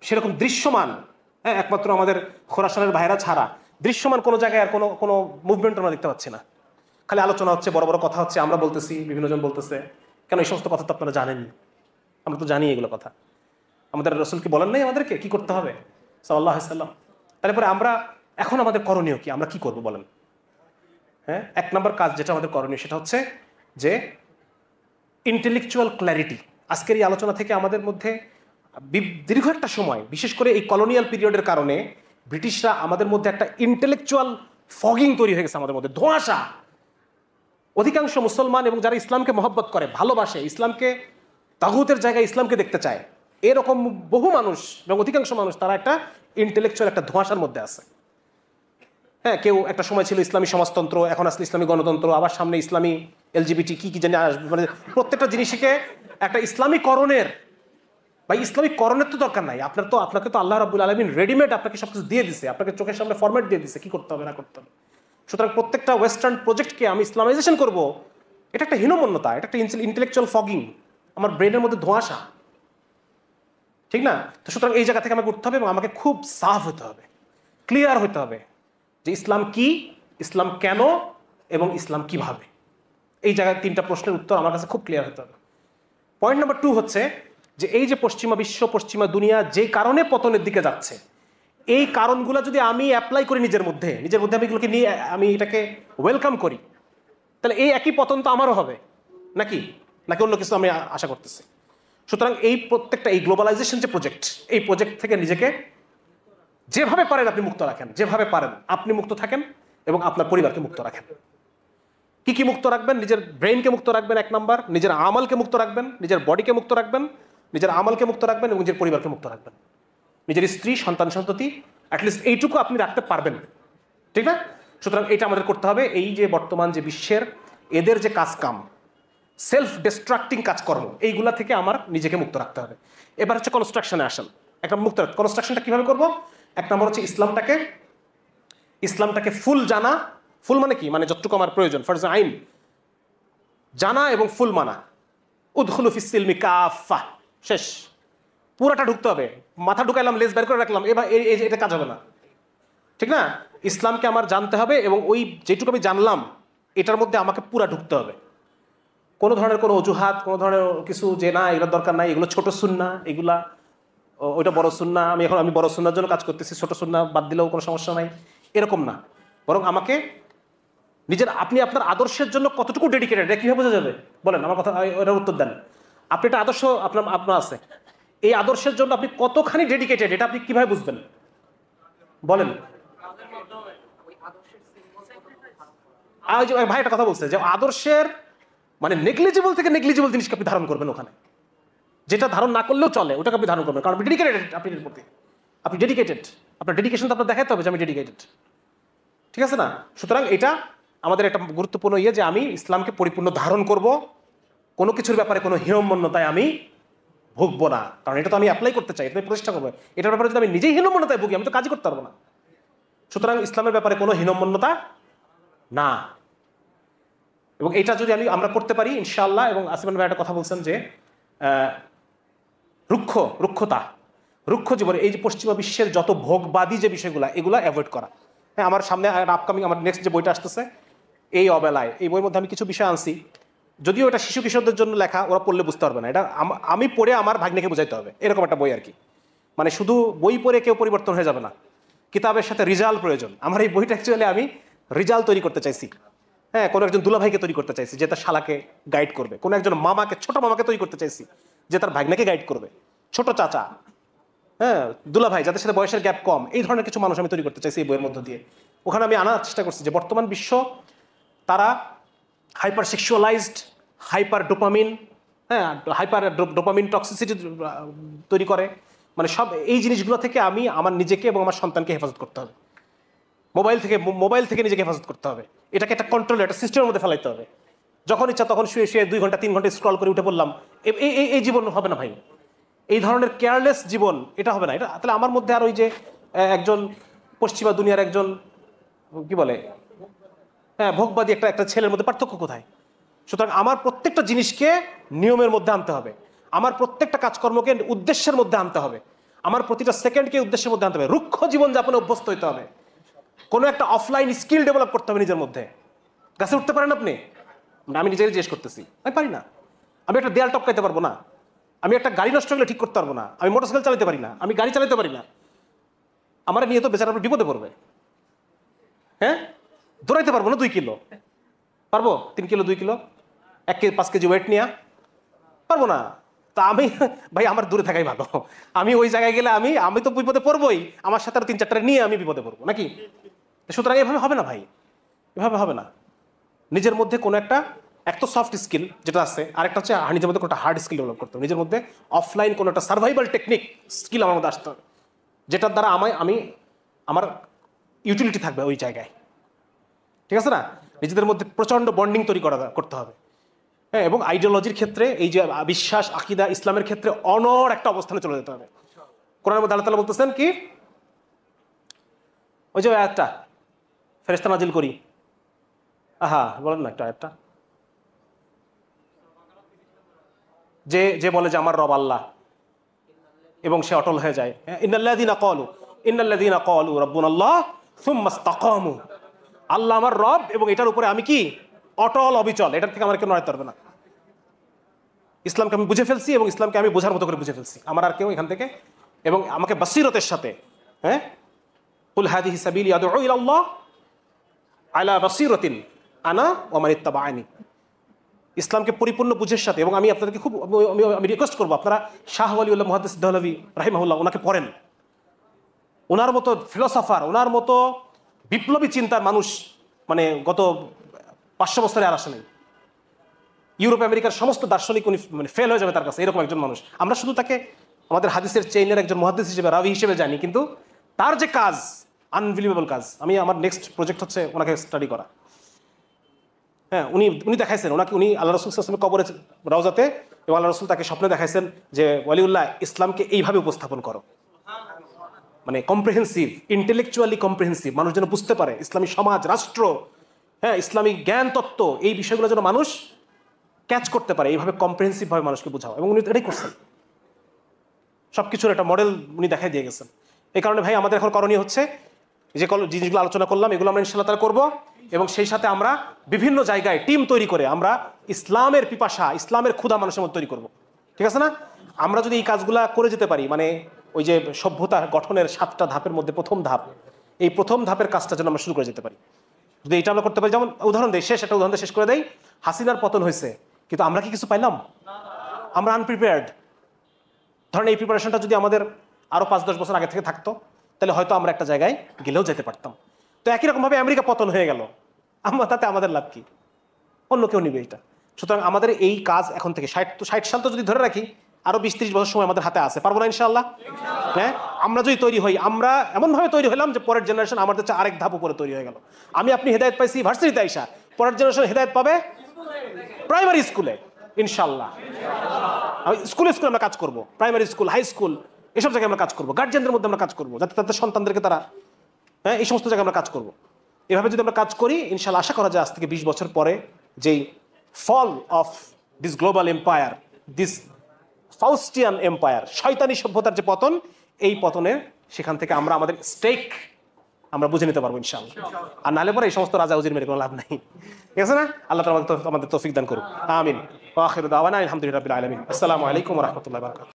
সেরকম দৃশ্যমান, হ্যাঁ, একমাত্র আমাদের খোরাসানের ভাইরা ছাড়া দৃশ্যমান কোনো জায়গায় আর কোনো মুভমেন্ট আমরা দেখতে পাচ্ছি না। খালি আলোচনা হচ্ছে, বড় বড় কথা হচ্ছে, আমরা বলতেছি, বিভিন্ন জন বলতেছে। কেন? এই সমস্ত কথা তো আপনারা জানেন, আমরা তো জানি এগুলো কথা। আমাদের রসুল কি বলেন নাই আমাদেরকে কি করতে হবে সাল্লাল্লাহু আলাইহি সাল্লাম? তারপরে আমরা এখন আমাদের করণীয় কি? আমরা কি করব বলেন? হ্যাঁ, এক নম্বর কাজ যেটা আমাদের করণীয় সেটা হচ্ছে যে ইন্টেলেকচুয়াল ক্ল্যারিটি। আজকের এই আলোচনা থেকে আমাদের মধ্যে দীর্ঘ একটা সময়, বিশেষ করে এই কলোনিয়াল পিরিয়ডের কারণে ব্রিটিশরা আমাদের মধ্যে একটা ইন্টেলেকচুয়াল ফগিং তৈরি হয়ে গেছে, আমাদের মধ্যে ধোঁয়াশা। অধিকাংশ মুসলমান এবং যারা ইসলামকে মহব্বত করে, ভালোবাসে, ইসলামকে তাগুতের জায়গায় ইসলামকে দেখতে চায়, এরকম বহু মানুষ এবং অধিকাংশ মানুষ তারা একটা ইন্টেলেকচুয়াল একটা ধোঁয়াশার মধ্যে আছে। হ্যাঁ, কেউ একটা সময় ছিল ইসলামী সমাজতন্ত্র, এখন আসলে ইসলামী গণতন্ত্র, আবার সামনে ইসলামী এলজিবিটি কি কি জানি আসবে, মানে প্রত্যেকটা জিনিসকে একটা ইসলামীকরণের ভাই, ইসলামীকরণের তো দরকার নাই। আপনাকে তো আল্লাহ রাব্বুল আলামিন রেডিমেড আপনাকে সবকিছু দিয়ে দিছে, আপনাকে চোখের সামনে ফরম্যাট দিয়ে দিছে কি করতে হবে না করতে হবে। সুতরাং প্রত্যেকটা ওয়েস্টার্ন প্রজেক্টকে আমি ইসলামাইজেশন করব, এটা একটা হীনমন্যতা, এটা একটা ইন্টেলেকচুয়াল ফগিং, আমার ব্রেনের মধ্যে ধোঁয়াশা, ঠিক না? তো সুতরাং এই জায়গা থেকে আমাকে উঠতে হবে এবং আমাকে খুব সাফ হতে হবে, ক্লিয়ার হতে হবে যে ইসলাম কি, ইসলাম কেন এবং ইসলাম কিভাবে। এই জায়গায় 3টা প্রশ্নের উত্তর আমার কাছে খুব ক্লিয়ার হতে হবে। পয়েন্ট নাম্বার 2 হচ্ছে যে এই যে পশ্চিমা বিশ্ব, পশ্চিমা দুনিয়া যে কারণে পতনের দিকে যাচ্ছে, এই কারণগুলো যদি আমি অ্যাপ্লাই করি নিজের মধ্যে আমি এগুলোকে নিয়ে আমি এটাকে ওয়েলকাম করি, তাহলে এই একই পতন তো আমারও হবে নাকি অন্য কিছু আমি আশা করতেছি। সুতরাং এই প্রত্যেকটা এই গ্লোবালাইজেশন যে প্রজেক্ট, এই প্রজেক্ট থেকে নিজেকে যেভাবে পারেন আপনি মুক্ত রাখেন, যেভাবে পারেন আপনি মুক্ত থাকেন এবং আপনার পরিবারকে মুক্ত রাখেন। কি কি মুক্ত রাখবেন? নিজের ব্রেইনকে মুক্ত রাখবেন 1 নাম্বার, নিজের আমলকে মুক্ত রাখবেন, নিজের বডিকে মুক্ত রাখবেন, নিজের আমলকে মুক্ত রাখবেন এবং নিজের পরিবারকে মুক্ত রাখবেন। নিজের স্ত্রী, সন্তান সন্ততি, অ্যাটলিস্ট এইটুকু আপনি রাখতে পারবেন, ঠিক না? সুতরাং এটা আমাদের করতে হবে। এই যে বর্তমান যে বিশ্বের এদের যে কাজকাম, সেলফ ডিস্ট্রাক্টিং কাজকর্ম, এইগুলা থেকে আমার নিজেকে মুক্ত রাখতে হবে। এবার হচ্ছে কনস্ট্রাকশনে আসেন। একটা মুক্ত কনস্ট্রাকশনটা কিভাবে করব? 1 নম্বর হচ্ছে ইসলামটাকে ফুল জানা। ফুল মানে কি? মানে যতটুকু আমার প্রয়োজন, ফরজ আইন জানা এবং ফুল মানা। উদখুলু ফিস সিলমি কাফা, শেষ, পুরাটা ঢুকতে হবে। মাথা ঢুকাইলাম, লেজ বের করে রাখলাম, এবার এটা কাজ হবে না, ঠিক না? ইসলামকে আমার জানতে হবে এবং ওই যেটুকু আমি জানলাম এটার মধ্যে আমাকে পুরা ঢুকতে হবে। কোনো ধরনের কোনো অজুহাত, কোনো ধরনের কিছু যে না এগুলোর দরকার নাই, এগুলো ছোট সুন্নাহ, এগুলা ওইটা বড় সুন্নাহ, আমি বড় সুন্নাহর জন্য কাজ করতেছি, ছোট সুন্নাহ বাদ দিলেও কোনো সমস্যা নাই, এরকম না। বরং আমাকে আপনি আপনার আদর্শের জন্য কতটুকু ডেডিকেটেড, এটা কিভাবে বোঝা যাবে বলেন? আমার কথা, এটার উত্তর দেন। আপনি একটা আদর্শ আপনার আছে, এই আদর্শের জন্য আপনি কতখানি ডেডিকেটেড, এটা আপনি কিভাবে বুঝবেন বলেন? ভাই একটা কথা বলছে যে আদর্শের মানে নেগলিজিবল থেকে নেগলিজিবল জিনিসকে আপনি ধারণ করবেন, ওখানে যেটা ধারণ না করলেও চলে ওটাকে আপনি ধারণ করবেন, কারণ আপনি ডেডিকেটেড, আপনি ডেডিকেটেড, আপনার ডেডিকেশন তো আপনার দেখাতে হবে যে আমি ডেডিকেটেড, ঠিক আছে না? সুতরাং এটা আমাদের একটা গুরুত্বপূর্ণ যে আমি ইসলামকে পরিপূর্ণ ধারণ করব, কোনো কিছুর ব্যাপারে কোনো হীনমন্যতায় আমি ভুগবো না, কারণ এটা তো আমি অ্যাপ্লাই করতে চাই, এটা আমি প্রতিষ্ঠা করবো। এটার ব্যাপারে যদি আমি নিজেই হীনমন্যতায় ভুগি, আমি তো কাজই করতে পারবো না। সুতরাং ইসলামের ব্যাপারে কোনো হীনমন্যতা না, এবং এটা যদি আমরা করতে পারি ইনশাআল্লাহ। এবং আসিমান ভাই একটা কথা বলছেন যে রুক্ষ জীবন, এই যে পশ্চিমা বিশ্বের যত ভোগবাদী যে বিষয়গুলো, এগুলো অ্যাভয়েড করা। হ্যাঁ, আমার সামনে আপকামিং আমার নেক্সট যে বইটা আসতেছে এই অবেলায়, এই বইয়ের মধ্যে আমি কিছু বিষয় আনছি, যদিও এটা শিশু কিশোরদের জন্য লেখা, ওরা পড়লে বুঝতে পারবে না, এটা আমি পড়ে আমার ভাগ্নেকে বুঝাইতে হবে, এরকম একটা বই আর কি। মানে শুধু বই পড়ে কেউ পরিবর্তন হয়ে যাবে না, কিতাবের সাথে রিজাল্ট প্রয়োজন। আমার এই বইটা অ্যাকচুয়ালি আমি রিজাল্ট তৈরি করতে চাইছি। হ্যাঁ, কোনো একজন দুলাভাইকে তৈরি করতে চাইছি যে তার শালাকে গাইড করবে, কোনো একজন ছোট মামাকে তৈরি করতে চাইছি যে তার ভাগ্নাকে গাইড করবে, ছোট চাচা, হ্যাঁ, দুলাভাই, যাদের সাথে বয়সের গ্যাপ কম, এই ধরনের কিছু মানুষ আমি তৈরি করতে চাইছি এই বইয়ের মধ্য দিয়ে। ওখানে আমি আনার চেষ্টা করছি যে বর্তমান বিশ্ব তারা হাইপার সেক্সুয়ালাইজড, হাইপার ডোপামিন, হ্যাঁ, হাইপার ডোপামিন টক্সিসিটি তৈরি করে। মানে সব এই জিনিসগুলো থেকে আমি আমার নিজেকে এবং আমার সন্তানকে হেফাজত করতে হবে। মোবাইল থেকে নিজেকে হেফাজত করতে হবে, এটাকে একটা কন্ট্রোল, একটা সিস্টেমের মধ্যে ফেলাইতে হবে। যখন ইচ্ছা তখন শুয়ে 2 ঘন্টা 3 ঘন্টা স্ক্রল করে উঠে পড়লাম, এই জীবন হবে না ভাই। এই ধরনের কেয়ারলেস জীবন এটা হবে না। এটা তাহলে আমার মধ্যে আর ওই যে একজন পশ্চিমা দুনিয়ার একজন কি বলে, হ্যাঁ, ভোগবাদী একটা ছেলের মধ্যে পার্থক্য কোথায়? সুতরাং আমার প্রত্যেকটা জিনিসকে নিয়মের মধ্যে আনতে হবে, আমার প্রত্যেকটা কাজকর্মকে উদ্দেশ্যের মধ্যে আনতে হবে, আমার প্রতিটা সেকেন্ডকে উদ্দেশ্যের মধ্যে আনতে হবে। রুক্ষ জীবনযাপনে অভ্যস্ত হইতে হবে, কোনো একটা অফলাইন স্কিল ডেভেলপ করতে হবে নিজের মধ্যে। গাছে উঠতে পারেন আপনি? আমি নিজেকে জিজ্ঞেস করতেছি, আমি পারি না। আমি একটা দেয়াল টপকাইতে পারবো না, আমি একটা গাড়ি নষ্ট হলে ঠিক করতে পারবো না, আমি মোটরসাইকেল চালাতে পারি না, আমি গাড়ি চালাতে পারি না। আমার নিয়ে তো বেচারা বিপদে পড়বে। হ্যাঁ, দৌড়াইতে পারবো না 2 কিলো, পারবো 3 কিলো 2 কিলো 5 কেজি ওয়েট নিয়ে পারবো না। তা আমি ভাই আমার দূরে থাকাই ভালো। আমি ওই জায়গায় গেলে আমি তো বিপদে পড়বোই, আমার সাথে আরো 3-4টা নিয়ে আমি বিপদে পড়বো নাকি? সুতরাং এভাবে হবে না ভাই, এভাবে হবে না। নিজের মধ্যে কোনো একটা তো সফট স্কিল যেটা আছে, আরেকটা হচ্ছে নিজের মধ্যে কোনো হার্ড স্কিল ডেভেলপ করতে হবে। নিজের মধ্যে অফলাইন কোনো একটা সার্ভাইভাল টেকনিক স্কিল আমার মধ্যে আসতে হবে, যেটার দ্বারা আমি আমার ইউটিলিটি থাকবে ওই জায়গায়, ঠিক আছে না? নিজেদের মধ্যে প্রচন্ড বন্ডিং তৈরি করতে হবে। হ্যাঁ, এবং আইডিওলজির ক্ষেত্রে এই যে বিশ্বাস আকীদা ইসলামের ক্ষেত্রে অনড় একটা অবস্থানে চলে যেতে হবে। কোরআনের মধ্যে আল্লাহ তাআলা বলতেছেন কি, ওই যে আয়াতটা ফেরেশতা নাজিল করি, বলেন না একটা আয়াতটা, যে বলে যে আমার রব আল্লাহ এবং সে অটল হয়ে যায়। ইন্নাল্লাযীনা ক্বালু রাব্বুনাল্লাহ সুম্মা ইসতাকামু, আল্লাহ আমার রব এবং এটার উপরে আমি কি অটল অবিচল, এটার থেকে আমার কেউ নড়াতে পারবে না। ইসলামকে আমি বুঝে ফেলছি এবং ইসলামকে আমি বোঝার মতো করে বুঝে ফেলছি, আমার আর কেউ এখান থেকে, এবং আমাকে বাসিরতের সাথে, হ্যাঁ, কুল হাদিহি সাবিলি আদউ ইলাল্লাহ আলা বাসিরাতিন আনা ওয়া মান ইত্তাবাআনি, ইসলামকে পরিপূর্ণ বুঝের সাথে। এবং আমি আপনাদেরকে খুব আমি রিকোয়েস্ট করবো, আপনারা শাহ ওয়ালিউল্লাহ মুহাদ্দিস দেহলভী রাহিমাহুল্লাহ ওনাকে পড়েন। ওনার মতো ফিলোসফার, ওনার মতো বিপ্লবী চিন্তার মানুষ মানে গত 500 বছরে আর আসে নাই। ইউরোপ আমেরিকার সমস্ত দার্শনিক উনি মানে ফেল হয়ে যাবে তার কাছে, এরকম একজন মানুষ। আমরা শুধু তাকে আমাদের হাদিসের চেইনের একজন মুহাদ্দিস হিসেবে, রাবি হিসেবে জানি, কিন্তু তার যে কাজ, আনবিলিভেবল কাজ। আমি আমার নেক্সট প্রজেক্ট হচ্ছে ওনাকে স্টাডি করা। হ্যাঁ, উনি দেখাইছেন, উনি আল্লাহ রাসূল সাল্লাল্লাহু আলাইহি ওয়াসাল্লামের কবরে রওজাতে, এবং আল্লাহ রাসূল তাকে স্বপ্নে দেখাইছেন যে ওয়ালিউল্লাহ ইসলামকে এইভাবে উপস্থাপন করো, মানে কম্প্রিহেন্সিভ, ইন্টেলেকচুয়ালি কম্প্রিহেন্সিভ, মানুষ যেন বুঝতে পারে ইসলামী সমাজ, রাষ্ট্র, হ্যাঁ, ইসলামিক জ্ঞান তত্ত্ব, এই বিষয়গুলো যেন মানুষ ক্যাচ করতে পারে, এইভাবে কম্প্রিহেন্সিভ ভাবে মানুষকে বোঝাও। এবং উনি এটাই করছেন, সবকিছুর একটা মডেল উনি দেখাই দিয়ে গেছেন। এই কারণে ভাই আমাদের এখন করণীয় হচ্ছে যে জিনিসগুলো আলোচনা করলাম, এগুলো আমরা ইনশাআল্লাহ তাআলা করবো, এবং সেই সাথে আমরা বিভিন্ন জায়গায় টিম তৈরি করে আমরা ইসলামের পিপাসা, ইসলামের ক্ষুধা মানুষের মধ্যে তৈরি করব, ঠিক আছে না? আমরা যদি এই কাজগুলা করে যেতে পারি, মানে ওই যে সভ্যতা গঠনের 7টা ধাপের মধ্যে প্রথম ধাপ, এই প্রথম ধাপের কাজটা যেন আমরা শুরু করে যেতে পারি। যদি এটা আমরা করতে পারি, যেমন উদাহরণ দেই, একটা উদাহরণ শেষ করে দেই, হাসিনার পতন হয়েছে, কিন্তু আমরা কি কিছু পাইলাম? আমরা আনপ্রিপেয়ার্ড। ধরেন এই প্রিপারেশনটা যদি আমাদের আরো 5-10 বছর আগে থেকে থাকতো, তাহলে হয়তো আমরা একটা জায়গায় গেলেও যেতে পারতাম। তো একই রকম ভাবে আমেরিকা পতন হয়ে গেল, তাতে আমাদের লাভ কি? অন্য কেউ নিবে এটা। সুতরাং আমাদের এই কাজ এখন থেকে 60 সাল তো যদি ধরে রাখি, আরো 20-30 বছর সময় আমাদের হাতে আছে, পারবো না ইনশাআল্লাহ? হ্যাঁ, আমরা যদি তৈরি হই, আমরা এমন ভাবে তৈরি হলাম যে পরের জেনারেশন আমাদের চেয়ে আরেক ধাপ উপরে তৈরি হয়ে গেল। আপনি হেদায়েত পাইছি ভার্সিটিতে আইসা, পরের জেনারেশন হেদায়েত পাবে প্রাইমারি স্কুলে ইনশাআল্লাহ। স্কুলে আমরা কাজ করব, প্রাইমারি স্কুল, হাই স্কুল, এসব জায়গায় আমরা কাজ করবো, গার্জিয়ানদের মধ্যে আমরা কাজ করবো, যাতে তাদের সন্তানদেরকে তারা, হ্যাঁ, এই সমস্ত জায়গায় আমরা কাজ করবো। এভাবে যদি আমরা কাজ করি, ইনশাআল্লাহ আশা করা যায় আজ থেকে 20 বছর পরে যেই fall of this global empire, this Faustian empire, শয়তানি সভ্যতার যে পতন, এই পতনের সেখান থেকে আমরা আমাদের স্টেক আমরা বুঝে নিতে পারবো ইনশাআল্লাহ। আর নাহলে পরে এই সমস্ত রাজা উজির মেরে কোনো লাভ নাই, ঠিক আছে না? আল্লাহ তাআলা আমাদের তৌফিক দান করুন, আমিন। ওয়া আখিরু দাওয়ানা আলহামদুলিল্লাহি রাব্বিল আলামিন। আসসালামু আলাইকুম ওয়া রাহমাতুল্লাহি ওয়া বারাকাতুহু।